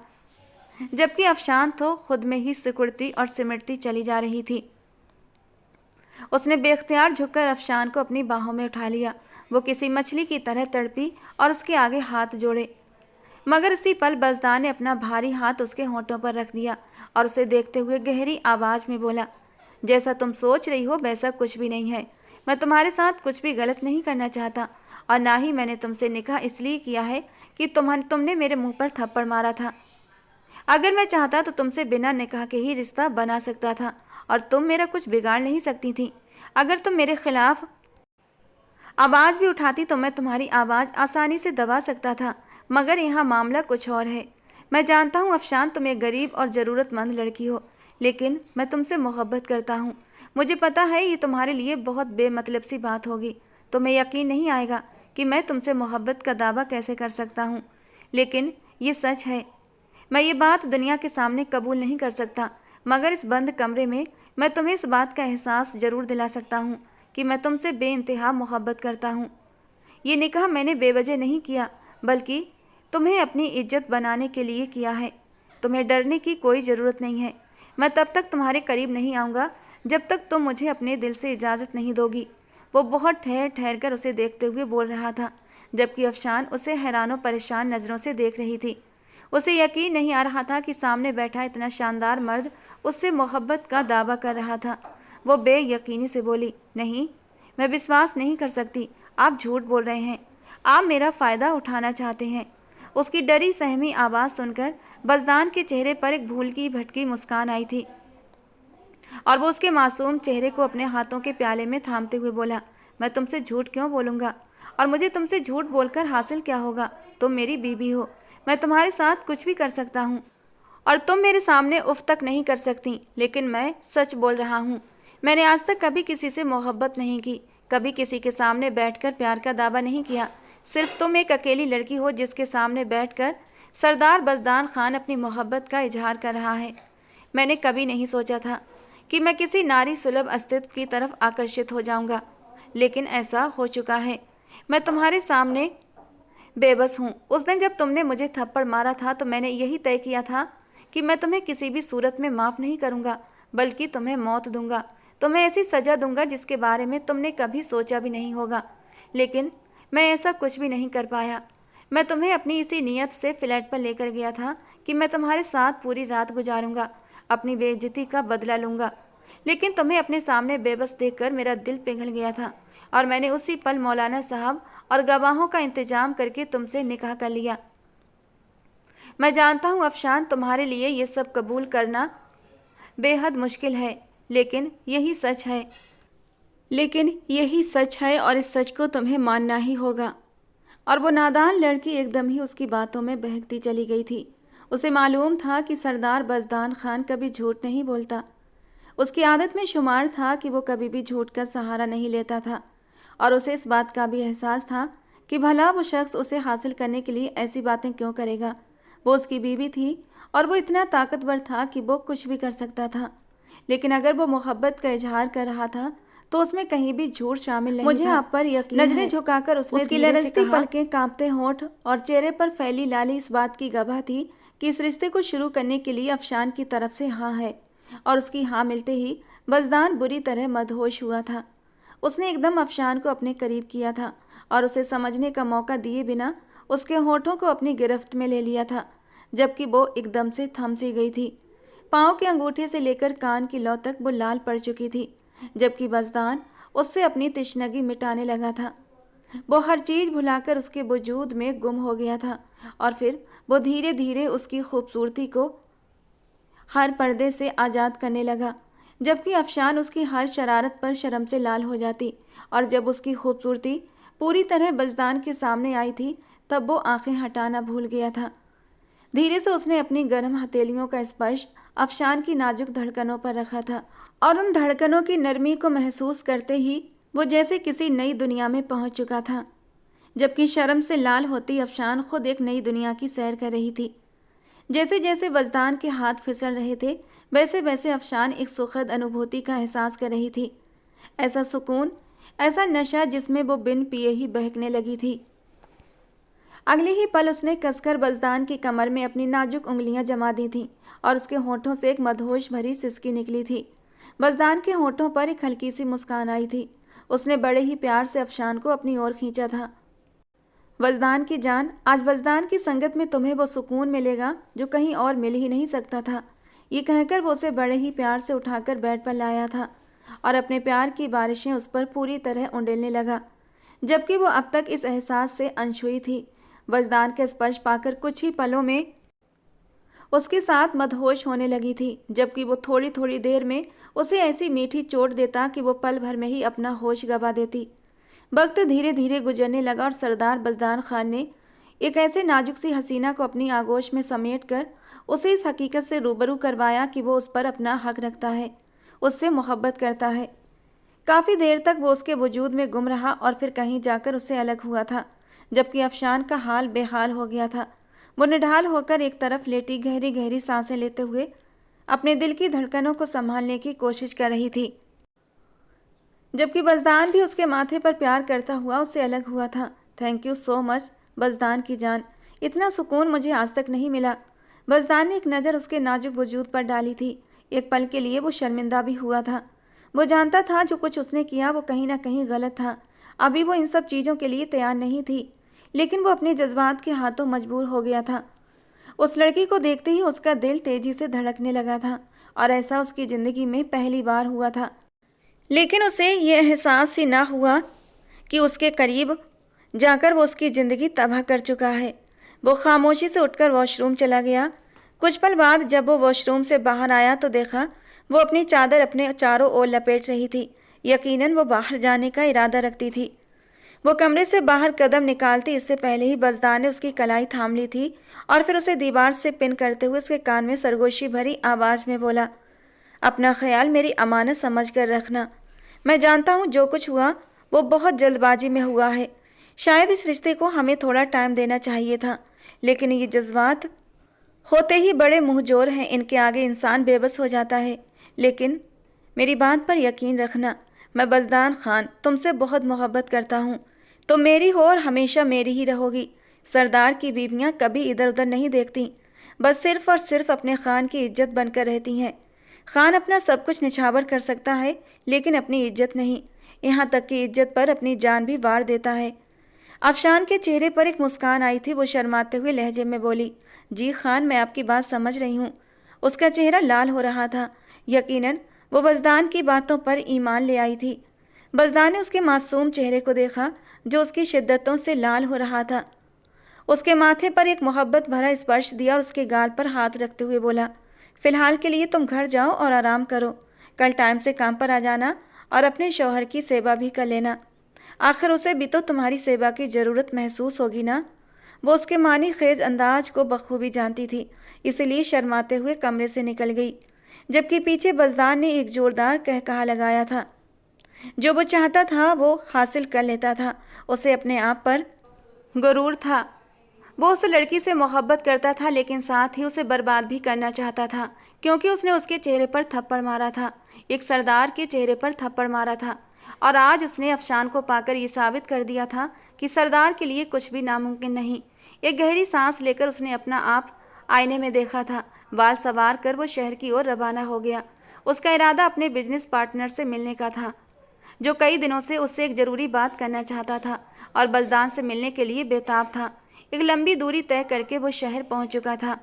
जबकि अफशान तो खुद में ही सिकुड़ती और सिमटती चली जा रही थी। उसने बेख्तियार झुककर अफशान को अपनी बाहों में उठा लिया। वो किसी मछली की तरह तड़पी और उसके आगे हाथ जोड़े, मगर उसी पल बज़दान ने अपना भारी हाथ उसके होंठों पर रख दिया और उसे देखते हुए गहरी आवाज़ में बोला, जैसा तुम सोच रही हो वैसा कुछ भी नहीं है। मैं तुम्हारे साथ कुछ भी गलत नहीं करना चाहता, और ना ही मैंने तुमसे निकाह इसलिए किया है कि तुमने मेरे मुंह पर थप्पड़ मारा था। अगर मैं चाहता तो तुमसे बिना निकाह के ही रिश्ता बना सकता था, और तुम मेरा कुछ बिगाड़ नहीं सकती थी। अगर तुम मेरे खिलाफ आवाज़ भी उठाती तो मैं तुम्हारी आवाज़ आसानी से दबा सकता था, मगर यहाँ मामला कुछ और है। मैं जानता हूँ अफशान, तुम एक गरीब और ज़रूरतमंद लड़की हो, लेकिन मैं तुमसे मोहब्बत करता हूँ। मुझे पता है ये तुम्हारे लिए बहुत बेमतलब सी बात होगी, तुम्हें यकीन नहीं आएगा कि मैं तुमसे मोहब्बत का दावा कैसे कर सकता हूँ, लेकिन ये सच है। मैं ये बात दुनिया के सामने कबूल नहीं कर सकता, मगर इस बंद कमरे में मैं तुम्हें इस बात का एहसास ज़रूर दिला सकता हूँ कि मैं तुमसे बेइंतहा मोहब्बत करता हूँ। ये निकाह मैंने बेवजह नहीं किया, बल्कि तुम्हें अपनी इज्जत बनाने के लिए किया है। तुम्हें डरने की कोई ज़रूरत नहीं है। मैं तब तक तुम्हारे करीब नहीं आऊँगा जब तक तुम मुझे अपने दिल से इजाज़त नहीं दोगी। वो बहुत ठहर ठहर कर उसे देखते हुए बोल रहा था, जबकि अफशान उसे हैरान और परेशान नज़रों से देख रही थी। उसे यकीन नहीं आ रहा था कि सामने बैठा इतना शानदार मर्द उससे मोहब्बत का दावा कर रहा था। वो बेयकीनी से बोली, नहीं, मैं विश्वास नहीं कर सकती, आप झूठ बोल रहे हैं, आप मेरा फ़ायदा उठाना चाहते हैं। उसकी डरी सहमी आवाज़ सुनकर बज़दान के चेहरे पर एक भूल की भटकी मुस्कान आई थी, और वो उसके मासूम चेहरे को अपने हाथों के प्याले में थामते हुए बोला, मैं तुमसे झूठ क्यों बोलूँगा, और मुझे तुमसे झूठ बोलकर हासिल क्या होगा? तुम मेरी बीवी हो, मैं तुम्हारे साथ कुछ भी कर सकता हूँ और तुम मेरे सामने उफ तक नहीं कर सकती। लेकिन मैं सच बोल रहा हूँ, मैंने आज तक कभी किसी से मोहब्बत नहीं की, कभी किसी के सामने बैठकर प्यार का दावा नहीं किया। सिर्फ तुम एक अकेली लड़की हो जिसके सामने बैठकर सरदार बज़दान खान अपनी मोहब्बत का इजहार कर रहा है। मैंने कभी नहीं सोचा था कि मैं किसी नारी सुलभ अस्तित्व की तरफ आकर्षित हो जाऊंगा, लेकिन ऐसा हो चुका है। मैं तुम्हारे सामने बेबस हूँ। उस दिन जब तुमने मुझे थप्पड़ मारा था तो मैंने यही तय किया था कि मैं तुम्हें किसी भी सूरत में माफ़ नहीं करूँगा, बल्कि तुम्हें मौत दूंगा। तुम्हें ऐसी सज़ा दूंगा जिसके बारे में तुमने कभी सोचा भी नहीं होगा। लेकिन मैं ऐसा कुछ भी नहीं कर पाया। मैं तुम्हें अपनी इसी नीयत से फ्लैट पर लेकर गया था कि मैं तुम्हारे साथ पूरी रात गुजारूंगा, अपनी बेइज्जती का बदला लूँगा। लेकिन तुम्हें अपने सामने बेबस देखकर मेरा दिल पिघल गया था और मैंने उसी पल मौलाना साहब और गवाहों का इंतजाम करके तुमसे निकाह कर लिया। मैं जानता हूँ अफशान, तुम्हारे लिए ये सब कबूल करना बेहद मुश्किल है, लेकिन यही सच है और इस सच को तुम्हें मानना ही होगा। और वो नादान लड़की एकदम ही उसकी बातों में बहकती चली गई थी। उसे मालूम था कि सरदार बज़दान खान कभी झूठ नहीं बोलता। उसकी आदत में शुमार था कि वो कभी भी झूठ का सहारा नहीं लेता था और उसे इस बात का भी एहसास था कि भला वो शख्स उसे हासिल करने के लिए ऐसी बातें क्यों करेगा। वो उसकी बीवी थी और वो इतना ताकतवर था कि वो कुछ भी कर सकता था। लेकिन अगर वो मोहब्बत का इजहार कर रहा था तो उसमें कहीं भी झूठ शामिल नहीं था। मुझे आप पर यकीन है। नजरें झुकाकर उसकी लरजती पलकें, कांपते होंठ और चेहरे पर फैली लाली इस बात की गवाह थी कि इस रिश्ते को शुरू करने के लिए अफशान की तरफ से हाँ है। और उसकी हाँ मिलते ही बज़दान बुरी तरह मदहोश हुआ था। उसने एकदम अफशान को अपने करीब किया था और उसे समझने का मौका दिए बिना उसके होठों को अपनी गिरफ्त में ले लिया था, जबकि वो एकदम से थम सी गई थी। पाँव के अंगूठे से लेकर कान की लौ तक वो लाल पड़ चुकी थी, जबकि बज़दान उससे अपनी तिश्नगी मिटाने लगा था। वो हर चीज़ भुलाकर उसके वजूद में गुम हो गया था और फिर वो धीरे धीरे उसकी खूबसूरती को हर पर्दे से आज़ाद करने लगा, जबकि अफशान उसकी हर शरारत पर शर्म से लाल हो जाती। और जब उसकी खूबसूरती पूरी तरह बज़दान के सामने आई थी तब वो आंखें हटाना भूल गया था। धीरे से उसने अपनी गर्म हथेलियों का स्पर्श अफशान की नाजुक धड़कनों पर रखा था और उन धड़कनों की नरमी को महसूस करते ही वो जैसे किसी नई दुनिया में पहुंच चुका था। जबकि शर्म से लाल होती अफशान खुद एक नई दुनिया की सैर कर रही थी। जैसे जैसे बज़दान के हाथ फिसल रहे थे वैसे वैसे अफशान एक सुखद अनुभूति का एहसास कर रही थी। ऐसा सुकून, ऐसा नशा जिसमें वो बिन पिए ही बहकने लगी थी। अगले ही पल उसने कसकर बज़दान की कमर में अपनी नाजुक उंगलियां जमा दी थीं और उसके होठों से एक मदहोश भरी सिसकी निकली थी। बज़दान के होठों पर एक हल्की सी मुस्कान आई थी। उसने बड़े ही प्यार से अफशान को अपनी ओर खींचा था। बज़दान की जान, आज बज़दान की संगत में तुम्हें वो सुकून मिलेगा जो कहीं और मिल ही नहीं सकता था। ये कहकर वो उसे बड़े ही प्यार से उठाकर बेड पर लाया था और अपने प्यार की बारिशें उस पर पूरी तरह उंडेलने लगा, जबकि वो अब तक इस एहसास से अनछुई थी। बज़दान के स्पर्श पाकर कुछ ही पलों में उसके साथ मदहोश होने लगी थी, जबकि वो थोड़ी थोड़ी देर में उसे ऐसी मीठी चोट देता कि वो पल भर में ही अपना होश गंवा देती। वक्त धीरे धीरे गुजरने लगा और सरदार बज़दान खान ने एक ऐसे नाजुक सी हसीना को अपनी आगोश में समेट कर उसे इस हकीकत से रूबरू करवाया कि वो उस पर अपना हक रखता है, उससे मोहब्बत करता है। काफ़ी देर तक वो उसके वजूद में गुम रहा और फिर कहीं जाकर उससे अलग हुआ था, जबकि अफशान का हाल बेहाल हो गया था। वो निढाल होकर एक तरफ लेटी गहरी गहरी सांसें लेते हुए अपने दिल की धड़कनों को संभालने की कोशिश कर रही थी, जबकि बज़दान भी उसके माथे पर प्यार करता हुआ उससे अलग हुआ था। थैंक यू सो मच बज़दान की जान, इतना सुकून मुझे आज तक नहीं मिला। बज़दान ने एक नज़र उसके नाजुक वजूद पर डाली थी। एक पल के लिए वो शर्मिंदा भी हुआ था। वो जानता था जो कुछ उसने किया वो कहीं ना कहीं गलत था। अभी वो इन सब चीज़ों के लिए तैयार नहीं थी, लेकिन वो अपने जज्बात के हाथों मजबूर हो गया था। उस लड़की को देखते ही उसका दिल तेज़ी से धड़कने लगा था और ऐसा उसकी ज़िंदगी में पहली बार हुआ था। लेकिन उसे ये एहसास ही ना हुआ कि उसके करीब जाकर वो उसकी ज़िंदगी तबाह कर चुका है। वो खामोशी से उठकर वॉशरूम चला गया। कुछ पल बाद जब वो वॉशरूम से बाहर आया तो देखा वो अपनी चादर अपने चारों ओर लपेट रही थी। यकीनन वो बाहर जाने का इरादा रखती थी। वो कमरे से बाहर कदम निकालती इससे पहले ही बज़दार ने उसकी कलाई थाम ली थी और फिर उसे दीवार से पिन करते हुए उसके कान में सरगोशी भरी आवाज़ में बोला, अपना ख्याल मेरी अमानत समझ कर रखना। मैं जानता हूँ जो कुछ हुआ वो बहुत जल्दबाजी में हुआ है। शायद इस रिश्ते को हमें थोड़ा टाइम देना चाहिए था, लेकिन ये जज्बात होते ही बड़े मुंहजोर हैं, इनके आगे इंसान बेबस हो जाता है। लेकिन मेरी बात पर यकीन रखना, मैं बज़दार खान तुमसे बहुत मोहब्बत करता हूँ। तुम मेरी हो और हमेशा मेरी ही रहोगी। सरदार की बीवियाँ कभी इधर उधर नहीं देखती, बस सिर्फ और सिर्फ अपने खान की इज्जत बनकर रहती हैं। खान अपना सब कुछ निछावर कर सकता है, लेकिन अपनी इज्जत नहीं, यहाँ तक कि इज्जत पर अपनी जान भी वार देता है। अफशान के चेहरे पर एक मुस्कान आई थी। वो शर्माते हुए लहजे में बोली, जी खान, मैं आपकी बात समझ रही हूँ। उसका चेहरा लाल हो रहा था। यकीनन वो बज़दान की बातों पर ईमान ले आई थी। बज़दान ने उसके मासूम चेहरे को देखा जो उसकी शिद्दतों से लाल हो रहा था। उसके माथे पर एक मोहब्बत भरा स्पर्श दिया और उसके गाल पर हाथ रखते हुए बोला, फ़िलहाल के लिए तुम घर जाओ और आराम करो। कल टाइम से काम पर आ जाना और अपने शौहर की सेवा भी कर लेना। आखिर उसे भी तो तुम्हारी सेवा की ज़रूरत महसूस होगी ना। वो उसके मानी खेज अंदाज को बखूबी जानती थी, इसलिए शर्माते हुए कमरे से निकल गई, जबकि पीछे बज़दार ने एक ज़ोरदार कहकहा लगाया था। जो वो चाहता था वो हासिल कर लेता था। उसे अपने आप पर गुरूर था। वो उस लड़की से मोहब्बत करता था, लेकिन साथ ही उसे बर्बाद भी करना चाहता था, क्योंकि उसने उसके चेहरे पर थप्पड़ मारा था, एक सरदार के चेहरे पर थप्पड़ मारा था। और आज उसने अफशान को पाकर ये साबित कर दिया था कि सरदार के लिए कुछ भी नामुमकिन नहीं। एक गहरी सांस लेकर उसने अपना आप आईने में देखा था। बाल सवार कर वो शहर की ओर रवाना हो गया। उसका इरादा अपने बिजनेस पार्टनर से मिलने का था, जो कई दिनों से उससे एक ज़रूरी बात करना चाहता था और बज़दार से मिलने के लिए बेताब था। एक लंबी दूरी तय करके वो शहर पहुंच चुका था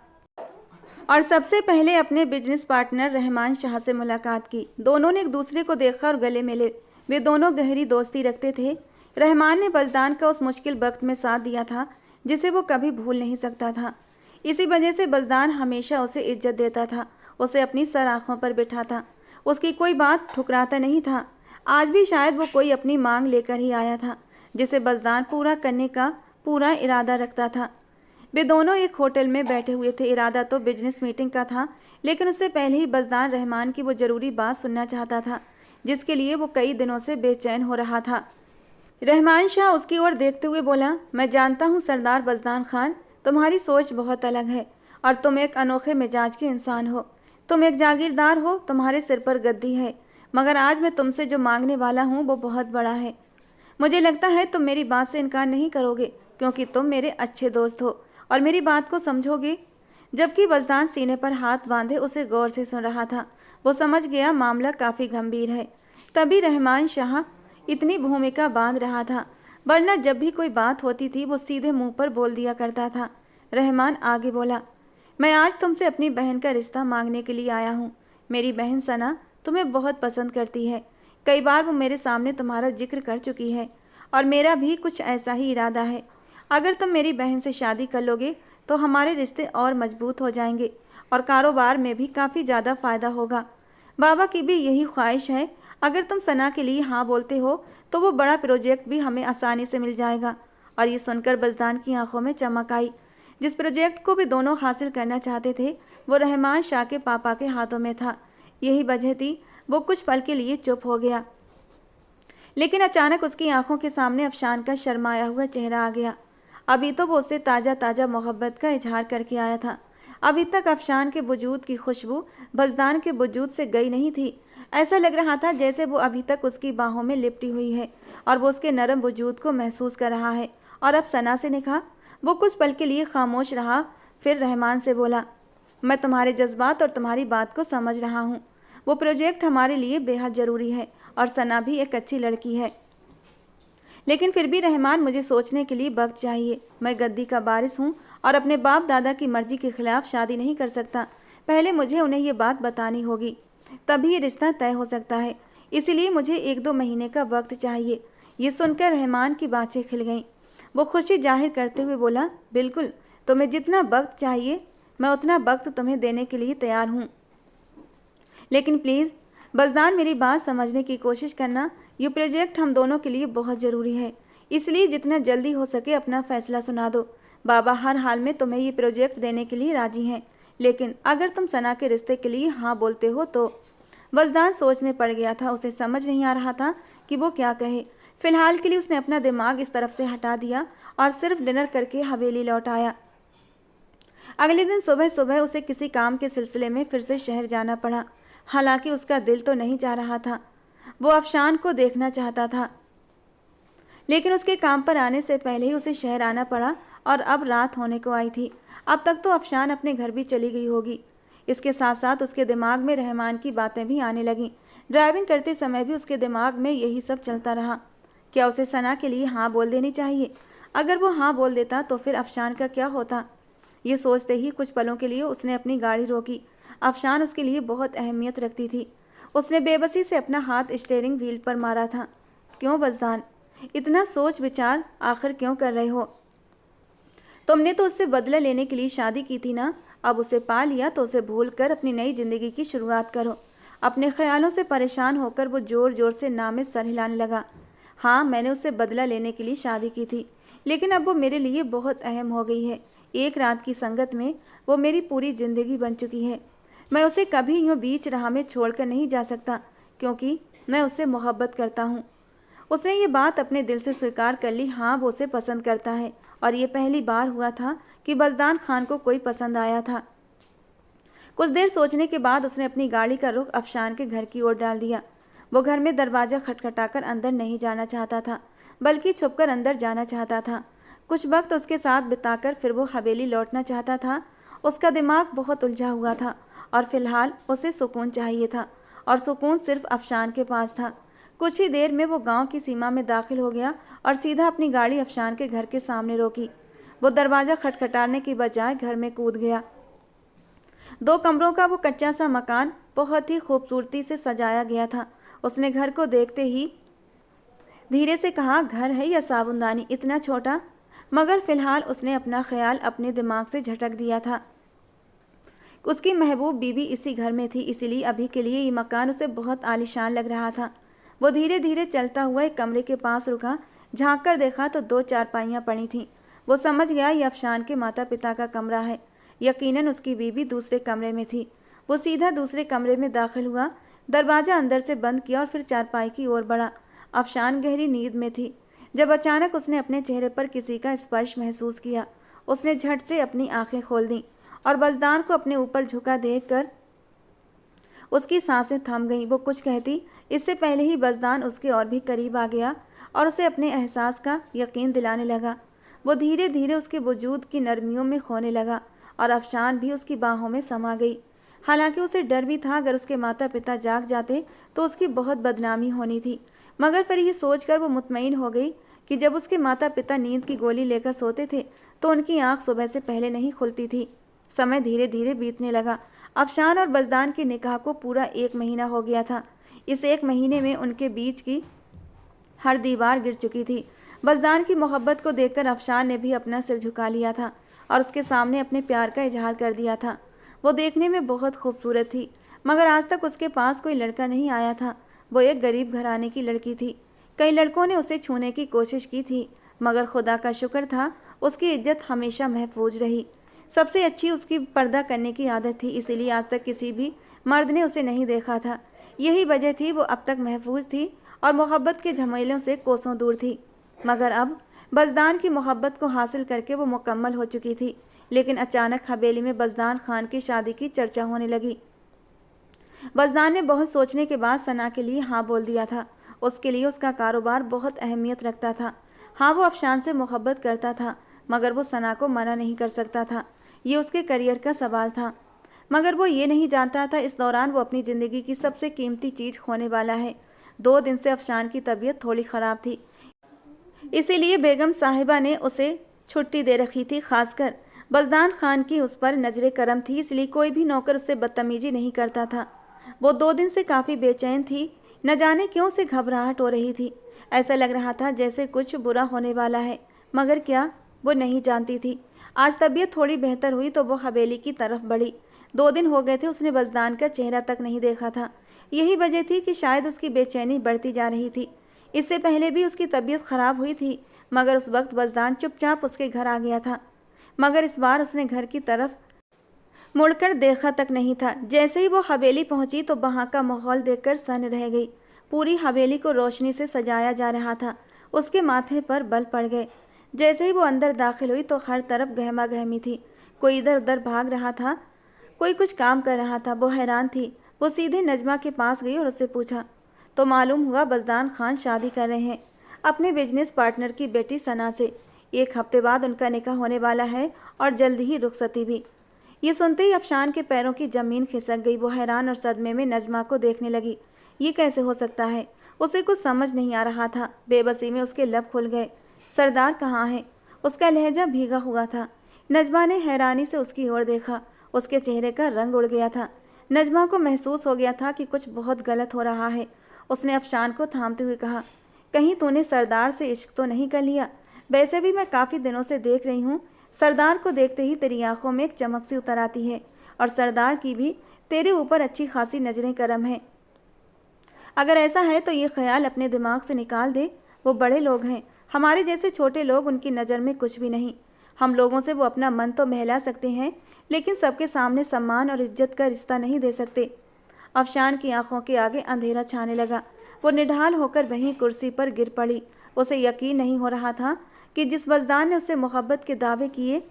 और सबसे पहले अपने बिजनेस पार्टनर रहमान शाह से मुलाकात की। दोनों ने एक दूसरे को देखा और गले मिले। वे दोनों गहरी दोस्ती रखते थे। रहमान ने बज़दार का उस मुश्किल वक्त में साथ दिया था जिसे वो कभी भूल नहीं सकता था। इसी वजह से बज़दार हमेशा उसे इज्जत देता था, उसे अपनी सर आँखों पर बिठाता, उसकी कोई बात ठुकराता नहीं था। आज भी शायद वो कोई अपनी मांग लेकर ही आया था, जिसे बज़दार पूरा करने का पूरा इरादा रखता था। वे दोनों एक होटल में बैठे हुए थे। इरादा तो बिजनेस मीटिंग का था, लेकिन उससे पहले ही बज़दार रहमान की वो ज़रूरी बात सुनना चाहता था, जिसके लिए वो कई दिनों से बेचैन हो रहा था। रहमान शाह उसकी ओर देखते हुए बोला, मैं जानता हूँ सरदार बज़दार खान, तुम्हारी सोच बहुत अलग है और तुम एक अनोखे मिजाज के इंसान हो। तुम एक जागीरदार हो, तुम्हारे सिर पर गद्दी है, मगर आज मैं तुमसे जो मांगने वाला हूँ वो बहुत बड़ा है। मुझे लगता है तुम मेरी बात से इनकार नहीं करोगे, क्योंकि तुम मेरे अच्छे दोस्त हो और मेरी बात को समझोगे। जबकि बज़दार सीने पर हाथ बांधे उसे गौर से सुन रहा था। वो समझ गया मामला काफ़ी गंभीर है। तभी रहमान शाह इतनी भूमिका बांध रहा था, वरना जब भी कोई बात होती थी वो सीधे मुंह पर बोल दिया करता था। रहमान आगे बोला, मैं आज तुमसे अपनी बहन का रिश्ता मांगने के लिए आया हूँ। मेरी बहन सना तुम्हें बहुत पसंद करती है। कई बार वो मेरे सामने तुम्हारा जिक्र कर चुकी है और मेरा भी कुछ ऐसा ही इरादा है। अगर तुम मेरी बहन से शादी कर लोगे तो हमारे रिश्ते और मजबूत हो जाएंगे और कारोबार में भी काफ़ी ज़्यादा फ़ायदा होगा। बाबा की भी यही ख्वाहिश है। अगर तुम सना के लिए हाँ बोलते हो तो वो बड़ा प्रोजेक्ट भी हमें आसानी से मिल जाएगा। और ये सुनकर बज़दार की आंखों में चमक आई। जिस प्रोजेक्ट को भी दोनों हासिल करना चाहते थे वो रहमान शाह के पापा के हाथों में था। यही वजह थी वो कुछ पल के लिए चुप हो गया, लेकिन अचानक उसकी आंखों के सामने अफशान का शर्माया हुआ चेहरा आ गया। अभी तो वो उससे ताज़ा ताज़ा मोहब्बत का इजहार करके आया था। अभी तक अफशान के वजूद की खुशबू बज़दार के वजूद से गई नहीं थी। ऐसा लग रहा था जैसे वो अभी तक उसकी बाहों में लिपटी हुई है और वो उसके नरम वजूद को महसूस कर रहा है। और अब सना से निकाह। वो कुछ पल के लिए खामोश रहा, फिर रहमान से बोला, मैं तुम्हारे जज्बात और तुम्हारी बात को समझ रहा हूँ। वो प्रोजेक्ट हमारे लिए बेहद ज़रूरी है और सना भी एक अच्छी लड़की है, लेकिन फिर भी रहमान मुझे सोचने के लिए वक्त चाहिए। मैं गद्दी का वारिस हूँ और अपने बाप दादा की मर्जी के खिलाफ शादी नहीं कर सकता। पहले मुझे उन्हें ये बात बतानी होगी, तभी ये रिश्ता तय हो सकता है। इसीलिए मुझे 1-2 महीने का वक्त चाहिए। ये सुनकर रहमान की बातें खिल गईं। वो खुशी जाहिर करते हुए बोला, बिल्कुल, तुम्हें जितना वक्त चाहिए मैं उतना वक्त तुम्हें देने के लिए तैयार हूँ, लेकिन प्लीज़ बज़दार मेरी बात समझने की कोशिश करना। ये प्रोजेक्ट हम दोनों के लिए बहुत ज़रूरी है। इसलिए जितना जल्दी हो सके अपना फैसला सुना दो। बाबा हर हाल में तुम्हें ये प्रोजेक्ट देने के लिए राजी हैं, लेकिन अगर तुम सना के रिश्ते के लिए हाँ बोलते हो तो। वजदान सोच में पड़ गया था। उसे समझ नहीं आ रहा था कि वो क्या कहे। फिलहाल के लिए उसने अपना दिमाग इस तरफ से हटा दिया और सिर्फ डिनर करके हवेली लौट आया। अगले दिन सुबह सुबह उसे किसी काम के सिलसिले में फिर से शहर जाना पड़ा। हालांकि उसका दिल तो नहीं चाह रहा था, वो अफशान को देखना चाहता था, लेकिन उसके काम पर आने से पहले ही उसे शहर आना पड़ा और अब रात होने को आई थी। अब तक तो अफशान अपने घर भी चली गई होगी। इसके साथ साथ उसके दिमाग में रहमान की बातें भी आने लगीं। ड्राइविंग करते समय भी उसके दिमाग में यही सब चलता रहा। क्या उसे सना के लिए हाँ बोल देनी चाहिए? अगर वो हाँ बोल देता तो फिर अफशान का क्या होता? ये सोचते ही कुछ पलों के लिए उसने अपनी गाड़ी रोकी। अफशान उसके लिए बहुत अहमियत रखती थी। उसने बेबसी से अपना हाथ स्टीयरिंग व्हील पर मारा था। क्यों वजदान, इतना सोच विचार आखिर क्यों कर रहे हो? तुमने तो उससे बदला लेने के लिए शादी की थी ना। अब उसे पा लिया तो उसे भूल कर अपनी नई जिंदगी की शुरुआत करो। अपने ख्यालों से परेशान होकर वो जोर जोर से ना में सर हिलाने लगा। हाँ, मैंने उससे बदला लेने के लिए शादी की थी, लेकिन अब वो मेरे लिए बहुत अहम हो गई है। एक रात की संगत में वो मेरी पूरी जिंदगी बन चुकी है। मैं उसे कभी यूँ बीच राह में छोड़कर नहीं जा सकता, क्योंकि मैं उससे मोहब्बत करता हूँ। उसने ये बात अपने दिल से स्वीकार कर ली। हाँ, वो उसे पसंद करता है और ये पहली बार हुआ था कि वजदान खान को कोई पसंद आया था। कुछ देर सोचने के बाद उसने अपनी गाड़ी का रुख अफशान के घर की ओर डाल दिया। वो घर में दरवाज़ा खटखटाकर अंदर नहीं जाना चाहता था, बल्कि छुपकर अंदर जाना चाहता था। कुछ वक्त उसके साथ बिताकर फिर वो हवेली लौटना चाहता था। उसका दिमाग बहुत उलझा हुआ था और फिलहाल उसे सुकून चाहिए था, और सुकून सिर्फ अफशान के पास था। कुछ ही देर में वो गांव की सीमा में दाखिल हो गया और सीधा अपनी गाड़ी अफशान के घर के सामने रोकी। वो दरवाज़ा खटखटाने की बजाय घर में कूद गया। 2 कमरों का वो कच्चा सा मकान बहुत ही खूबसूरती से सजाया गया था। उसने घर को देखते ही धीरे से कहा, घर है या साबुनदानी, इतना छोटा? मगर फिलहाल उसने अपना ख्याल अपने दिमाग से झटक दिया था। उसकी महबूब बीबी इसी घर में थी, इसीलिए अभी के लिए ये मकान उसे बहुत आलीशान लग रहा था। वो धीरे धीरे चलता हुआ एक कमरे के पास रुका। झांक कर देखा तो 2 चारपाइयाँ पड़ी थीं। वो समझ गया ये अफशान के माता पिता का कमरा है। यकीनन उसकी बीबी दूसरे कमरे में थी। वो सीधा दूसरे कमरे में दाखिल हुआ, दरवाज़ा अंदर से बंद किया और फिर चारपाई की ओर बढ़ा। अफशान गहरी नींद में थी जब अचानक उसने अपने चेहरे पर किसी का स्पर्श महसूस किया। उसने झट से अपनी आंखें खोल दीं और वजदान को अपने ऊपर झुका देखकर उसकी सांसें थम गईं। वो कुछ कहती इससे पहले ही वजदान उसके और भी करीब आ गया और उसे अपने एहसास का यकीन दिलाने लगा। वो धीरे धीरे उसके वजूद की नरमियों में खोने लगा और अफशान भी उसकी बाहों में समा गई। हालांकि उसे डर भी था, अगर उसके माता पिता जाग जाते तो उसकी बहुत बदनामी होनी थी। मगर फिर ये सोचकर वो मुतमईन हो गई कि जब उसके माता पिता नींद की गोली लेकर सोते थे तो उनकी आंख सुबह से पहले नहीं खुलती थी। समय धीरे धीरे बीतने लगा। अफशान और वजदान के निकाह को पूरा 1 महीना हो गया था। इस 1 महीने में उनके बीच की हर दीवार गिर चुकी थी। वजदान की मोहब्बत को देखकर अफशान ने भी अपना सिर झुका लिया था और उसके सामने अपने प्यार का इजहार कर दिया था। वो देखने में बहुत खूबसूरत थी, मगर आज तक उसके पास कोई लड़का नहीं आया था। वो एक गरीब घराने की लड़की थी। कई लड़कों ने उसे छूने की कोशिश की थी, मगर खुदा का शुक्र था उसकी इज्जत हमेशा महफूज रही। सबसे अच्छी उसकी पर्दा करने की आदत थी, इसीलिए आज तक किसी भी मर्द ने उसे नहीं देखा था। यही वजह थी वो अब तक महफूज थी और मोहब्बत के झमेलों से कोसों दूर थी। मगर अब वजदान की मोहब्बत को हासिल करके वो मुकम्मल हो चुकी थी। लेकिन अचानक हवेली में वजदान खान की शादी की चर्चा होने लगी। वजदान ने बहुत सोचने के बाद सना के लिए हाँ बोल दिया था। उसके लिए उसका कारोबार बहुत अहमियत रखता था। हाँ, वो अफशान से मोहब्बत करता था, मगर वो सना को मना नहीं कर सकता था। ये उसके करियर का सवाल था, मगर वो ये नहीं जानता था इस दौरान वो अपनी ज़िंदगी की सबसे कीमती चीज़ खोने वाला है। 2 दिन से अफशान की तबीयत थोड़ी ख़राब थी, इसीलिए बेगम साहिबा ने उसे छुट्टी दे रखी थी। खासकर वजदान खान की उस पर नजर करम थी, इसलिए कोई भी नौकर उससे बदतमीजी नहीं करता था। वो 2 दिन से काफ़ी बेचैन थी। न जाने क्यों से घबराहट हो रही थी। ऐसा लग रहा था जैसे कुछ बुरा होने वाला है, मगर क्या, वो नहीं जानती थी। आज तबीयत थोड़ी बेहतर हुई तो वो हवेली की तरफ बढ़ी। 2 दिन हो गए थे उसने वजदान का चेहरा तक नहीं देखा था। यही वजह थी कि शायद उसकी बेचैनी बढ़ती जा रही थी। इससे पहले भी उसकी तबीयत खराब हुई थी, मगर उस वक्त बज़दान चुपचाप उसके घर आ गया था, मगर इस बार उसने घर की तरफ मुड़कर देखा तक नहीं था। जैसे ही वो हवेली पहुंची तो वहाँ का माहौल देखकर सन्न रह गई। पूरी हवेली को रोशनी से सजाया जा रहा था। उसके माथे पर बल पड़ गए। जैसे ही वो अंदर दाखिल हुई तो हर तरफ गहमा गहमी थी। कोई इधर उधर भाग रहा था, कोई कुछ काम कर रहा था। वो हैरान थी। वो सीधे नजमा के पास गई और उससे पूछा तो मालूम हुआ बज़दान खान शादी कर रहे हैं अपने बिजनेस पार्टनर की बेटी सना से। 1 हफ्ते बाद उनका निकाह होने वाला है और जल्द ही रुखसती भी। ये सुनते ही अफशान के पैरों की जमीन खिसक गई। वो हैरान और सदमे में नजमा को देखने लगी। ये कैसे हो सकता है? उसे कुछ समझ नहीं आ रहा था। बेबसी में उसके लब खुल गए। सरदार कहाँ है? उसका लहजा भीगा हुआ था। नजमा ने हैरानी से उसकी ओर देखा। उसके चेहरे का रंग उड़ गया था। नजमा को महसूस हो गया था कि कुछ बहुत गलत हो रहा है। उसने अफशान को थामते हुए कहा, कहीं तूने सरदार से इश्क तो नहीं कर लिया? वैसे भी मैं काफ़ी दिनों से देख रही हूँ, सरदार को देखते ही तेरी आंखों में एक चमक सी उतर आती है और सरदार की भी तेरे ऊपर अच्छी खासी नजरें करम है। अगर ऐसा है तो ये ख्याल अपने दिमाग से निकाल दे। वो बड़े लोग हैं, हमारे जैसे छोटे लोग उनकी नज़र में कुछ भी नहीं। हम लोगों से वो अपना मन तो बहला सकते हैं, लेकिन सबके सामने सम्मान और इज्जत का रिश्ता नहीं दे सकते। अफशान की आंखों के आगे अंधेरा छाने लगा। वो निढाल होकर वहीं कुर्सी पर गिर पड़ी। उसे यकीन नहीं हो रहा था कि जिस बज़दान ने उससे मोहब्बत के दावे किए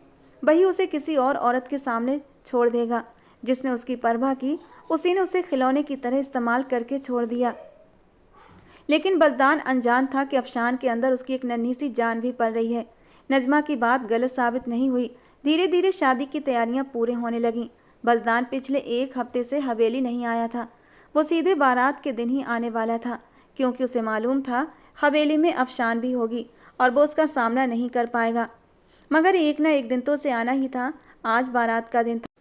वही उसे किसी और औरत के सामने छोड़ देगा। जिसने उसकी परवाह की उसी ने उसे खिलौने की तरह इस्तेमाल करके छोड़ दिया। लेकिन बज़दान अनजान था कि अफशान के अंदर उसकी एक नन्ही सी जान भी पल रही है। नजमा की बात गलत साबित नहीं हुई। धीरे धीरे शादी की तैयारियां पूरे होने लगीं। बज़दान पिछले 1 हफ्ते से हवेली नहीं आया था। वो सीधे बारात के दिन ही आने वाला था, क्योंकि उसे मालूम था हवेली में अफशान भी होगी और वो उसका सामना नहीं कर पाएगा। मगर एक न एक दिन तो उसे आना ही था। आज बारात का दिन था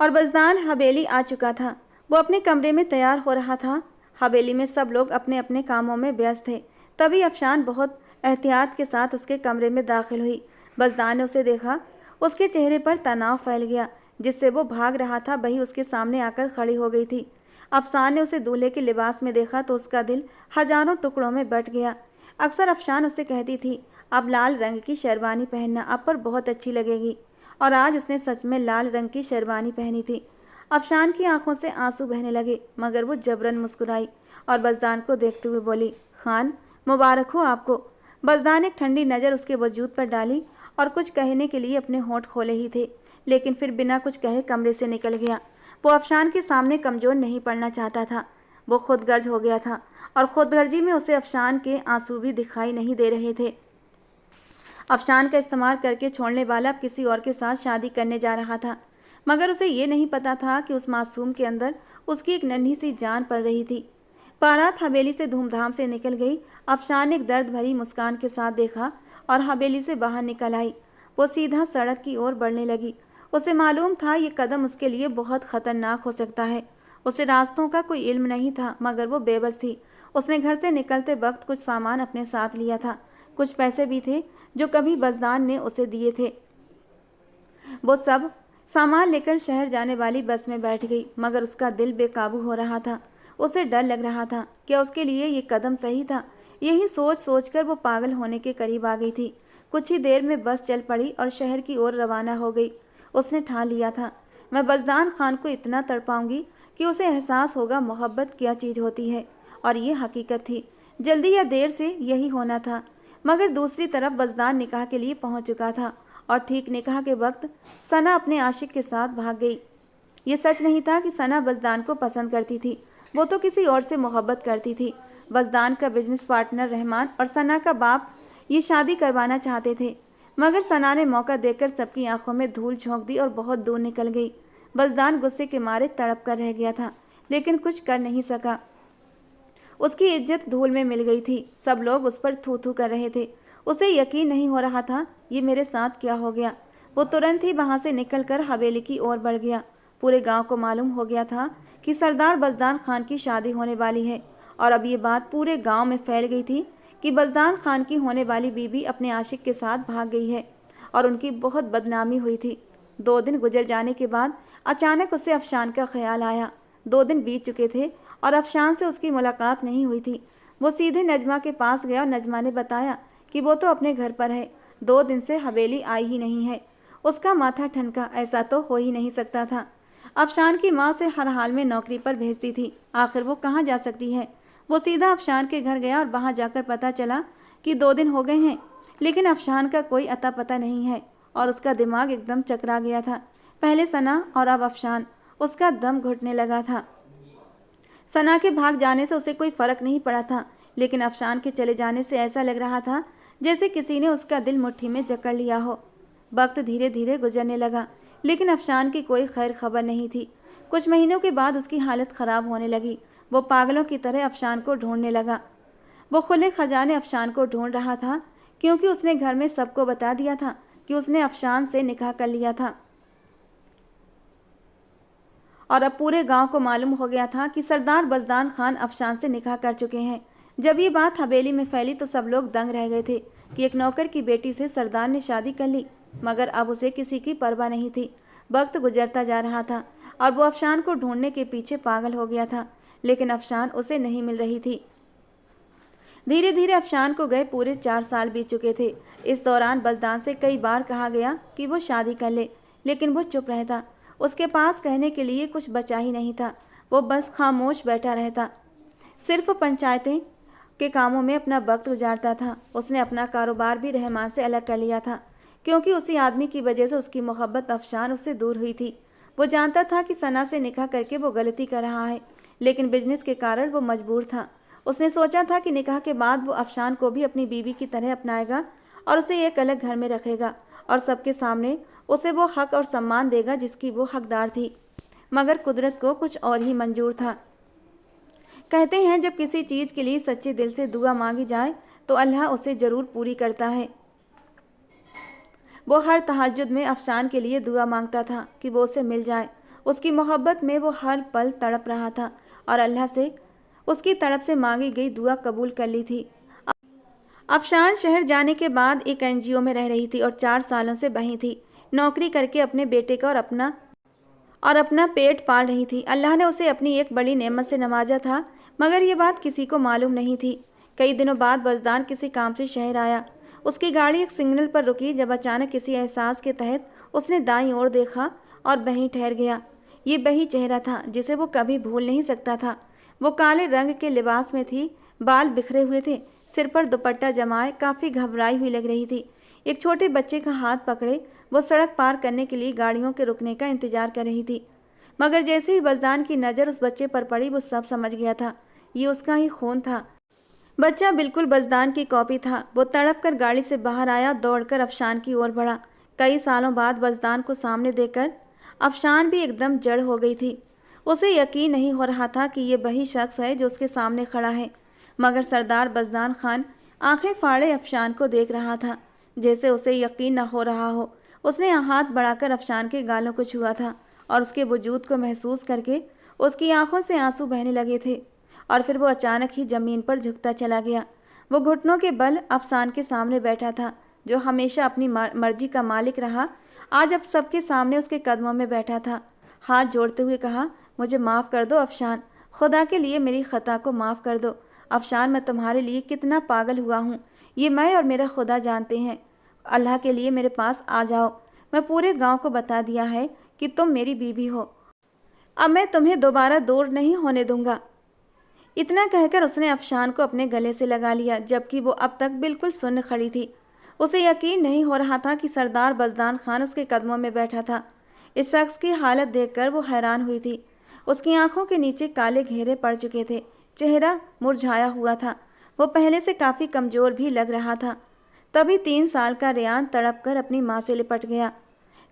और बज़दान हवेली आ चुका था। वो अपने कमरे में तैयार हो रहा था। हवेली में सब लोग अपने अपने कामों में व्यस्त थे। तभी अफशान बहुत एहतियात के साथ उसके कमरे में दाखिल हुई। बज़दान ने उसे देखा। उसके चेहरे पर तनाव फैल गया। जिससे वो भाग रहा था वही उसके सामने आकर खड़ी हो गई थी। अफशान ने उसे दूल्हे के लिबास में देखा तो उसका दिल हजारों टुकड़ों में बट गया। अक्सर अफशान उससे कहती थी, अब लाल रंग की शेरवानी पहनना, आप पर बहुत अच्छी लगेगी। और आज उसने सच में लाल रंग की शेरवानी पहनी थी। अफशान की आंखों से आंसू बहने लगे, मगर वो जबरन मुस्कुराई और बज़दान को देखते हुए बोली, खान मुबारक हो आपको। बज़दान ने एक ठंडी नज़र उसके वजूद पर डाली और कुछ कहने के लिए अपने होंठ खोले ही थे, लेकिन फिर बिना कुछ कहे कमरे से निकल गया। वो अफशान के सामने कमज़ोर नहीं पड़ना चाहता था। वो खुदगर्ज हो गया था और खुदगर्जी में उसे अफशान के आंसू भी दिखाई नहीं दे रहे थे। अफशान का इस्तेमाल करके छोड़ने वाला अब किसी और के साथ शादी करने जा रहा था, मगर उसे ये नहीं पता था कि उस मासूम के अंदर उसकी एक नन्ही सी जान पल रही थी। बारात हवेली से धूमधाम से निकल गई। अफशान ने एक दर्द भरी मुस्कान के साथ देखा और हवेली से बाहर निकल आई। वो सीधा सड़क की ओर बढ़ने लगी। उसे मालूम था ये कदम उसके लिए बहुत ख़तरनाक हो सकता है। उसे रास्तों का कोई इल्म नहीं था, मगर वो बेबस थी। उसने घर से निकलते वक्त कुछ सामान अपने साथ लिया था। कुछ पैसे भी थे जो कभी बज़दान ने उसे दिए थे। वो सब सामान लेकर शहर जाने वाली बस में बैठ गई, मगर उसका दिल बेकाबू हो रहा था। उसे डर लग रहा था, क्या उसके लिए ये कदम सही था? यही सोच सोचकर वो पागल होने के करीब आ गई थी। कुछ ही देर में बस चल पड़ी और शहर की ओर रवाना हो गई। उसने ठान लिया था, मैं बज़दान खान को इतना तड़पाऊंगी कि उसे एहसास होगा मोहब्बत क्या चीज़ होती है। और ये हकीकत थी। जल्दी या देर से यही होना था। मगर दूसरी तरफ बज़दान निकाह के लिए पहुंच चुका था और ठीक निकाह के वक्त सना अपने आशिक के साथ भाग गई। ये सच नहीं था कि सना बज़दान को पसंद करती थी। वो तो किसी और से मोहब्बत करती थी। बज़दान का बिजनेस पार्टनर रहमान और सना का बाप ये शादी करवाना चाहते थे, मगर सना ने मौका देकर सबकी आंखों में धूल झोंक दी और बहुत दूर निकल गई। बज़दान गुस्से के मारे तड़प कर रह गया था, लेकिन कुछ कर नहीं सका। उसकी इज्जत धूल में मिल गई थी। सब लोग उस पर थू थू कर रहे थे। उसे यकीन नहीं हो रहा था, ये मेरे साथ क्या हो गया। वो तुरंत ही वहाँ से निकलकर हवेली की ओर बढ़ गया। पूरे गांव को मालूम हो गया था कि सरदार बज़दान खान की शादी होने वाली है, और अब ये बात पूरे गांव में फैल गई थी कि बज़दान खान की होने वाली बीबी अपने आशिक के साथ भाग गई है और उनकी बहुत बदनामी हुई थी। 2 दिन गुजर जाने के बाद अचानक उसे अफशान का ख्याल आया। 2 दिन बीत चुके थे और अफशान से उसकी मुलाकात नहीं हुई थी। वो सीधे नजमा के पास गया और नजमा ने बताया कि वो तो अपने घर पर है, 2 दिन से हवेली आई ही नहीं है। उसका माथा ठनका, ऐसा तो हो ही नहीं सकता था। अफशान की माँ उसे हर हाल में नौकरी पर भेजती थी, आखिर वो कहाँ जा सकती है। वो सीधा अफशान के घर गया और वहाँ जाकर पता चला कि 2 दिन हो गए हैं, लेकिन अफशान का कोई अता पता नहीं है और उसका दिमाग एकदम चकरा गया था। पहले सना और अब अफशान, उसका दम घुटने लगा था। सना के भाग जाने से उसे कोई फर्क नहीं पड़ा था, लेकिन अफशान के चले जाने से ऐसा लग रहा था जैसे किसी ने उसका दिल मुट्ठी में जकड़ लिया हो। वक्त धीरे धीरे गुजरने लगा, लेकिन अफशान की कोई खैर खबर नहीं थी। कुछ महीनों के बाद उसकी हालत खराब होने लगी। वो पागलों की तरह अफशान को ढूंढने लगा। वो खुले खजाने अफशान को ढूंढ रहा था, क्योंकि उसने घर में सबको बता दिया था कि उसने अफशान से निकाह कर लिया था। और अब पूरे गांव को मालूम हो गया था कि सरदार बज़दान खान अफशान से निकाह कर चुके हैं। जब ये बात हवेली में फैली तो सब लोग दंग रह गए थे कि एक नौकर की बेटी से सरदार ने शादी कर ली, मगर अब उसे किसी की परवाह नहीं थी। वक्त गुजरता जा रहा था और वो अफशान को ढूंढने के पीछे पागल हो गया था, लेकिन अफशान उसे नहीं मिल रही थी। धीरे धीरे अफशान को गए पूरे 4 साल बीत चुके थे। इस दौरान बज़दान से कई बार कहा गया कि वो शादी कर ले, लेकिन वो चुप रहता। उसके पास कहने के लिए कुछ बचा ही नहीं था। वो बस खामोश बैठा रहता, सिर्फ पंचायतें के कामों में अपना वक्त गुजारता था। उसने अपना कारोबार भी रहमान से अलग कर लिया था, क्योंकि उसी आदमी की वजह से उसकी मोहब्बत अफशान उससे दूर हुई थी। वो जानता था कि सना से निकाह करके वो गलती कर रहा है, लेकिन बिजनेस के कारण वो मजबूर था। उसने सोचा था कि निकाह के बाद वो अफशान को भी अपनी बीवी की तरह अपनाएगा और उसे एक अलग घर में रखेगा और सबके सामने उसे वो हक और सम्मान देगा जिसकी वो हकदार थी। मगर कुदरत को कुछ और ही मंजूर था। कहते हैं जब किसी चीज़ के लिए सच्चे दिल से दुआ मांगी जाए तो अल्लाह उसे ज़रूर पूरी करता है। वो हर तहज्जुद में अफशान के लिए दुआ मांगता था कि वो उसे मिल जाए। उसकी मोहब्बत में वो हर पल तड़प रहा था और अल्लाह से उसकी तरफ से मांगी गई दुआ कबूल कर ली थी। अफशान शहर जाने के बाद एक एनजीओ में रह रही थी और 4 सालों से वहीं थी, नौकरी करके अपने बेटे का और अपना पेट पाल रही थी। अल्लाह ने उसे अपनी एक बड़ी नेमत से नवाजा था, मगर ये बात किसी को मालूम नहीं थी। कई दिनों बाद बज़दान किसी काम से शहर आया। उसकी गाड़ी एक सिग्नल पर रुकी, जब अचानक किसी एहसास के तहत उसने दाईं ओर देखा और वहीं ठहर गया। ये वही चेहरा था जिसे वो कभी भूल नहीं सकता था। वो काले रंग के लिबास में थी, बाल बिखरे हुए थे, सिर पर दुपट्टा जमाए काफ़ी घबराई हुई लग रही थी। एक छोटे बच्चे का हाथ पकड़े वो सड़क पार करने के लिए गाड़ियों के रुकने का इंतजार कर रही थी। मगर जैसे ही बज़दान की नज़र उस बच्चे पर पड़ी वो सब समझ गया था, ये उसका ही खून था। बच्चा बिल्कुल बज़दान की कॉपी था। वो तड़प कर गाड़ी से बाहर आया, दौड़कर अफशान की ओर बढ़ा। कई सालों बाद बज़दान को सामने देखकर अफशान भी एकदम जड़ हो गई थी। उसे यकीन नहीं हो रहा था कि ये वही शख्स है जो उसके सामने खड़ा है, मगर सरदार बज़दान खान आंखें फाड़े अफशान को देख रहा था, जैसे उसे यकीन न हो रहा हो। उसने हाथ बढ़ाकर अफशान के गालों को छुआ था और उसके वजूद को महसूस करके उसकी आंखों से आंसू बहने लगे थे और फिर वो अचानक ही ज़मीन पर झुकता चला गया। वो घुटनों के बल अफशान के सामने बैठा था, जो हमेशा अपनी मर्जी का मालिक रहा, आज अब सबके सामने उसके कदमों में बैठा था। हाथ जोड़ते हुए कहा, मुझे माफ़ कर दो अफशान, खुदा के लिए मेरी ख़ता को माफ़ कर दो। अफशान, मैं तुम्हारे लिए कितना पागल हुआ हूँ, ये मैं और मेरा खुदा जानते हैं। अल्लाह के लिए मेरे पास आ जाओ। मैं पूरे गांव को बता दिया है कि तुम मेरी बीवी हो। अब मैं तुम्हें दोबारा दूर नहीं होने दूंगा। इतना कहकर उसने अफशान को अपने गले से लगा लिया, जबकि वो अब तक बिल्कुल सुन्न खड़ी थी। उसे यकीन नहीं हो रहा था कि सरदार बज़दान खान उसके कदमों में बैठा था। इस शख्स की हालत देखकर वो हैरान हुई थी। उसकी आंखों के नीचे काले घेरे पड़ चुके थे, चेहरा मुरझाया हुआ था। वो पहले से काफ़ी कमज़ोर भी लग रहा था। तभी 3 साल का रेयान तड़प कर अपनी माँ से लिपट गया।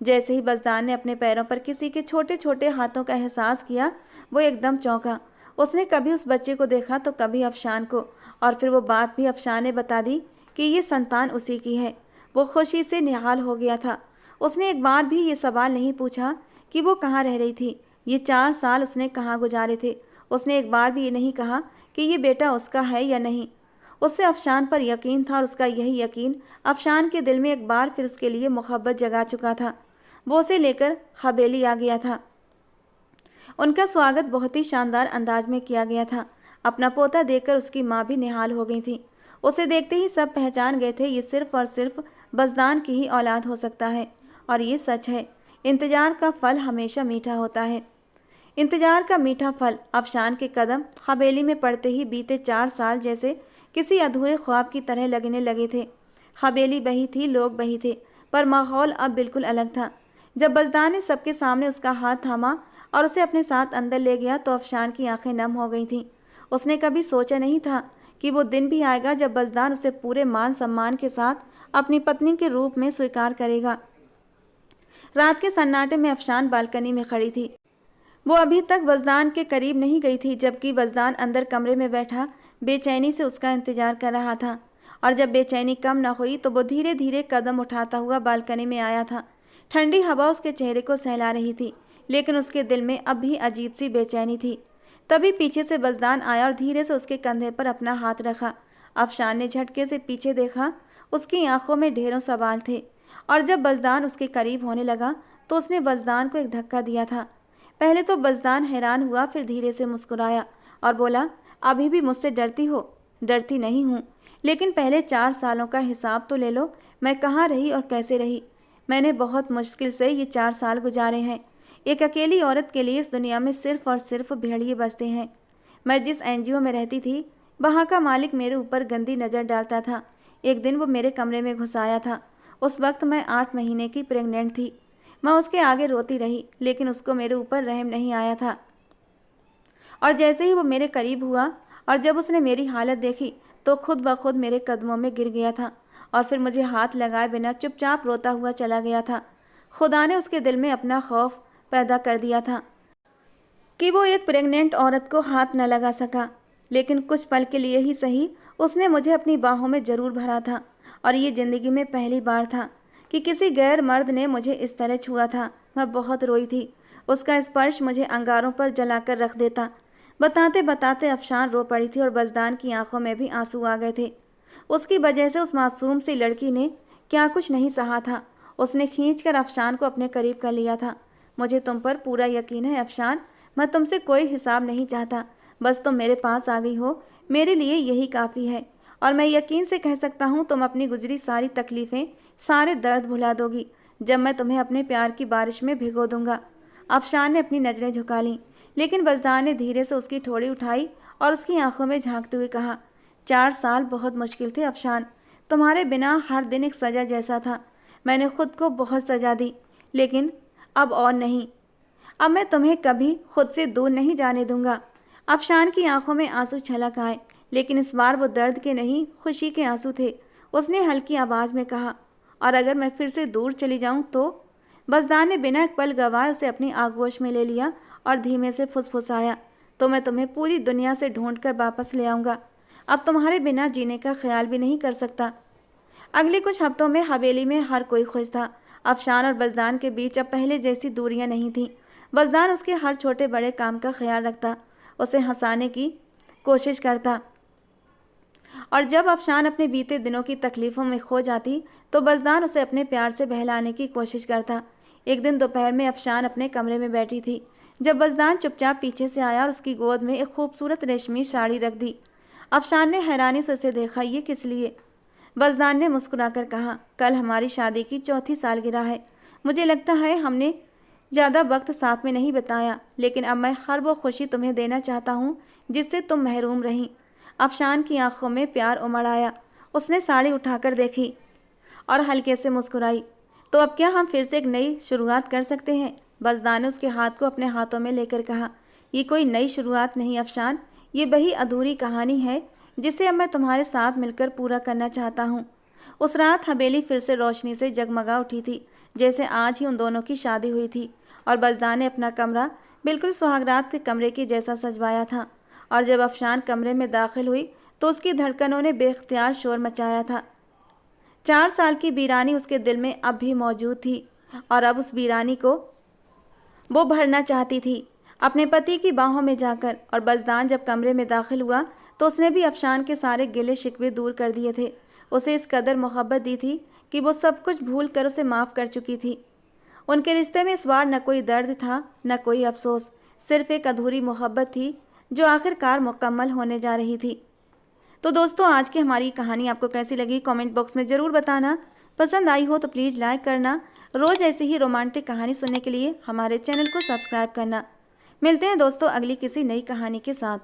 जैसे ही बज़दान ने अपने पैरों पर किसी के छोटे छोटे हाथों का एहसास किया, वो एकदम चौंका। उसने कभी उस बच्चे को देखा तो कभी अफशान को, और फिर वो बात भी अफशान ने बता दी कि ये संतान उसी की है। वो खुशी से निहाल हो गया था। उसने एक बार भी ये सवाल नहीं पूछा कि वो कहाँ रह रही थी, ये 4 साल उसने कहाँ गुजारे थे। उसने एक बार भी ये नहीं कहा कि ये बेटा उसका है या नहीं। उससे अफशान पर यकीन था और उसका यही यकीन अफशान के दिल में एक बार फिर उसके लिए मोहब्बत जगा चुका था। वो उसे लेकर हवेली आ गया था। उनका स्वागत बहुत ही शानदार अंदाज में किया गया था। अपना पोता देखकर उसकी माँ भी निहाल हो गई थी। उसे देखते ही सब पहचान गए थे ये सिर्फ और सिर्फ बज़दान की ही औलाद हो सकता है। और ये सच है, इंतज़ार का फल हमेशा मीठा होता है। इंतजार का मीठा फल। अफशान के कदम हवेली में पड़ते ही बीते 4 साल जैसे किसी अधूरे ख्वाब की तरह लगने लगे थे। हवेली बही थी, लोग बही थे, पर माहौल अब बिल्कुल अलग था। जब बज़दान ने सबके सामने उसका हाथ थामा और उसे अपने साथ अंदर ले गया तो अफशान की आंखें नम हो गई थीं। उसने कभी सोचा नहीं था कि वो दिन भी आएगा जब बज़दान उसे पूरे मान सम्मान के साथ अपनी पत्नी के रूप में स्वीकार करेगा। रात के सन्नाटे में अफशान बालकनी में खड़ी थी। वो अभी तक वज़दान के करीब नहीं गई थी, जबकि वज़दान अंदर कमरे में बैठा बेचैनी से उसका इंतजार कर रहा था। और जब बेचैनी कम न हुई तो वो धीरे धीरे कदम उठाता हुआ बालकनी में आया था। ठंडी हवा उसके चेहरे को सहला रही थी, लेकिन उसके दिल में अब भी अजीब सी बेचैनी थी। तभी पीछे से वज़दान आया और धीरे से उसके कंधे पर अपना हाथ रखा। अफशान ने झटके से पीछे देखा। उसकी आंखों में ढेरों सवाल थे, और जब वज़दान उसके करीब होने लगा तो उसने वज़दान को एक धक्का दिया था। पहले तो बज़दान हैरान हुआ, फिर धीरे से मुस्कुराया और बोला, अभी भी मुझसे डरती हो? डरती नहीं हूँ, लेकिन पहले 4 सालों का हिसाब तो ले लो। मैं कहाँ रही और कैसे रही? मैंने बहुत मुश्किल से ये 4 साल गुजारे हैं। एक अकेली औरत के लिए इस दुनिया में सिर्फ और सिर्फ भेड़िए बसते हैं। मैं जिस एनजीओ में रहती थी वहाँ का मालिक मेरे ऊपर गंदी नज़र डालता था। एक दिन वो मेरे कमरे में घुस आया था। उस वक्त मैं 8 महीने की प्रेग्नेंट थी। मैं उसके आगे रोती रही, लेकिन उसको मेरे ऊपर रहम नहीं आया था। और जैसे ही वो मेरे करीब हुआ और जब उसने मेरी हालत देखी तो खुद ब खुद मेरे कदमों में गिर गया था और फिर मुझे हाथ लगाए बिना चुपचाप रोता हुआ चला गया था। खुदा ने उसके दिल में अपना खौफ पैदा कर दिया था कि वो एक प्रेग्नेंट औरत को हाथ न लगा सका, लेकिन कुछ पल के लिए ही सही उसने मुझे अपनी बाहों में ज़रूर भरा था। और ये ज़िंदगी में पहली बार था कि किसी गैर मर्द ने मुझे इस तरह छुआ था। मैं बहुत रोई थी। उसका स्पर्श मुझे अंगारों पर जलाकर रख देता। बताते बताते अफशान रो पड़ी थी और बज़दान की आंखों में भी आंसू आ गए थे। उसकी वजह से उस मासूम सी लड़की ने क्या कुछ नहीं सहा था। उसने खींचकर अफशान को अपने करीब कर लिया था। मुझे तुम पर पूरा यकीन है अफशान, मैं तुमसे कोई हिसाब नहीं चाहता। बस तुम मेरे पास आ गई हो, मेरे लिए यही काफ़ी है। और मैं यकीन से कह सकता हूँ तुम अपनी गुजरी सारी तकलीफ़ें, सारे दर्द भुला दोगी जब मैं तुम्हें अपने प्यार की बारिश में भिगो दूंगा। अफशान ने अपनी नज़रें झुका लीं, लेकिन बज़दान ने धीरे से उसकी ठोड़ी उठाई और उसकी आंखों में झांकते हुए कहा, 4 साल बहुत मुश्किल थे अफशान। तुम्हारे बिना हर दिन एक सज़ा जैसा था। मैंने खुद को बहुत सज़ा दी, लेकिन अब और नहीं। अब मैं तुम्हें कभी खुद से दूर नहीं जाने दूंगा। अफशान की आंखों में आंसू छलक आए, लेकिन इस बार वो दर्द के नहीं, खुशी के आंसू थे। उसने हल्की आवाज़ में कहा, और अगर मैं फिर से दूर चली जाऊं तो? बज़दान ने बिना एक पल गवाए उसे अपनी आगोश में ले लिया और धीमे से फुसफुसाया, तो मैं तुम्हें पूरी दुनिया से ढूंढ कर वापस ले आऊँगा। अब तुम्हारे बिना जीने का ख्याल भी नहीं कर सकता। अगले कुछ हफ्तों में हवेली में हर कोई खुश था। अफशान और बज़दान के बीच अब पहले जैसी दूरियां नहीं थीं। बज़दान उसके हर छोटे बड़े काम का ख्याल रखता, उसे हंसाने की कोशिश करता, और जब अफशान अपने बीते दिनों की तकलीफ़ों में खो जाती तो बज़दान उसे अपने प्यार से बहलाने की कोशिश करता। एक दिन दोपहर में अफशान अपने कमरे में बैठी थी जब बज़दान चुपचाप पीछे से आया और उसकी गोद में एक खूबसूरत रेशमी साड़ी रख दी। अफशान ने हैरानी से उसे देखा। ये किस लिए? बज़दान ने मुस्कुराकर कहा, कल हमारी शादी की 4थी सालगिरह है। मुझे लगता है हमने ज़्यादा वक्त साथ में नहीं बिताया, लेकिन अब मैं हर वो खुशी तुम्हें देना चाहता हूँ जिससे तुम महरूम रहीं। अफशान की आंखों में प्यार उमड़ आया। उसने साड़ी उठाकर देखी और हल्के से मुस्कुराई। तो अब क्या हम फिर से एक नई शुरुआत कर सकते हैं? बज़दान ने उसके हाथ को अपने हाथों में लेकर कहा, ये कोई नई शुरुआत नहीं अफशान, ये वही अधूरी कहानी है जिसे अब मैं तुम्हारे साथ मिलकर पूरा करना चाहता हूँ। उस रात हवेली फिर से रोशनी से जगमगा उठी थी, जैसे आज ही उन दोनों की शादी हुई थी। और बज़दान ने अपना कमरा बिल्कुल सुहागरात के कमरे के जैसा सजवाया था। और जब अफशान कमरे में दाखिल हुई तो उसकी धड़कनों ने बेख्तियार शोर मचाया था। 4 साल की वीरानी उसके दिल में अब भी मौजूद थी, और अब उस वीरानी को वो भरना चाहती थी अपने पति की बाहों में जाकर। और बज़दान जब कमरे में दाखिल हुआ तो उसने भी अफशान के सारे गिले शिकवे दूर कर दिए थे। उसे इस कदर मोहब्बत दी थी कि वो सब कुछ भूल कर उसे माफ़ कर चुकी थी। उनके रिश्ते में इस बार न कोई दर्द था, न कोई अफसोस, सिर्फ एक अधूरी मोहब्बत थी जो आखिरकार मुकम्मल होने जा रही थी। तो दोस्तों आज की हमारी कहानी आपको कैसी लगी कमेंट बॉक्स में ज़रूर बताना। पसंद आई हो तो प्लीज़ लाइक करना। रोज़ ऐसी ही रोमांटिक कहानी सुनने के लिए हमारे चैनल को सब्सक्राइब करना। मिलते हैं दोस्तों अगली किसी नई कहानी के साथ।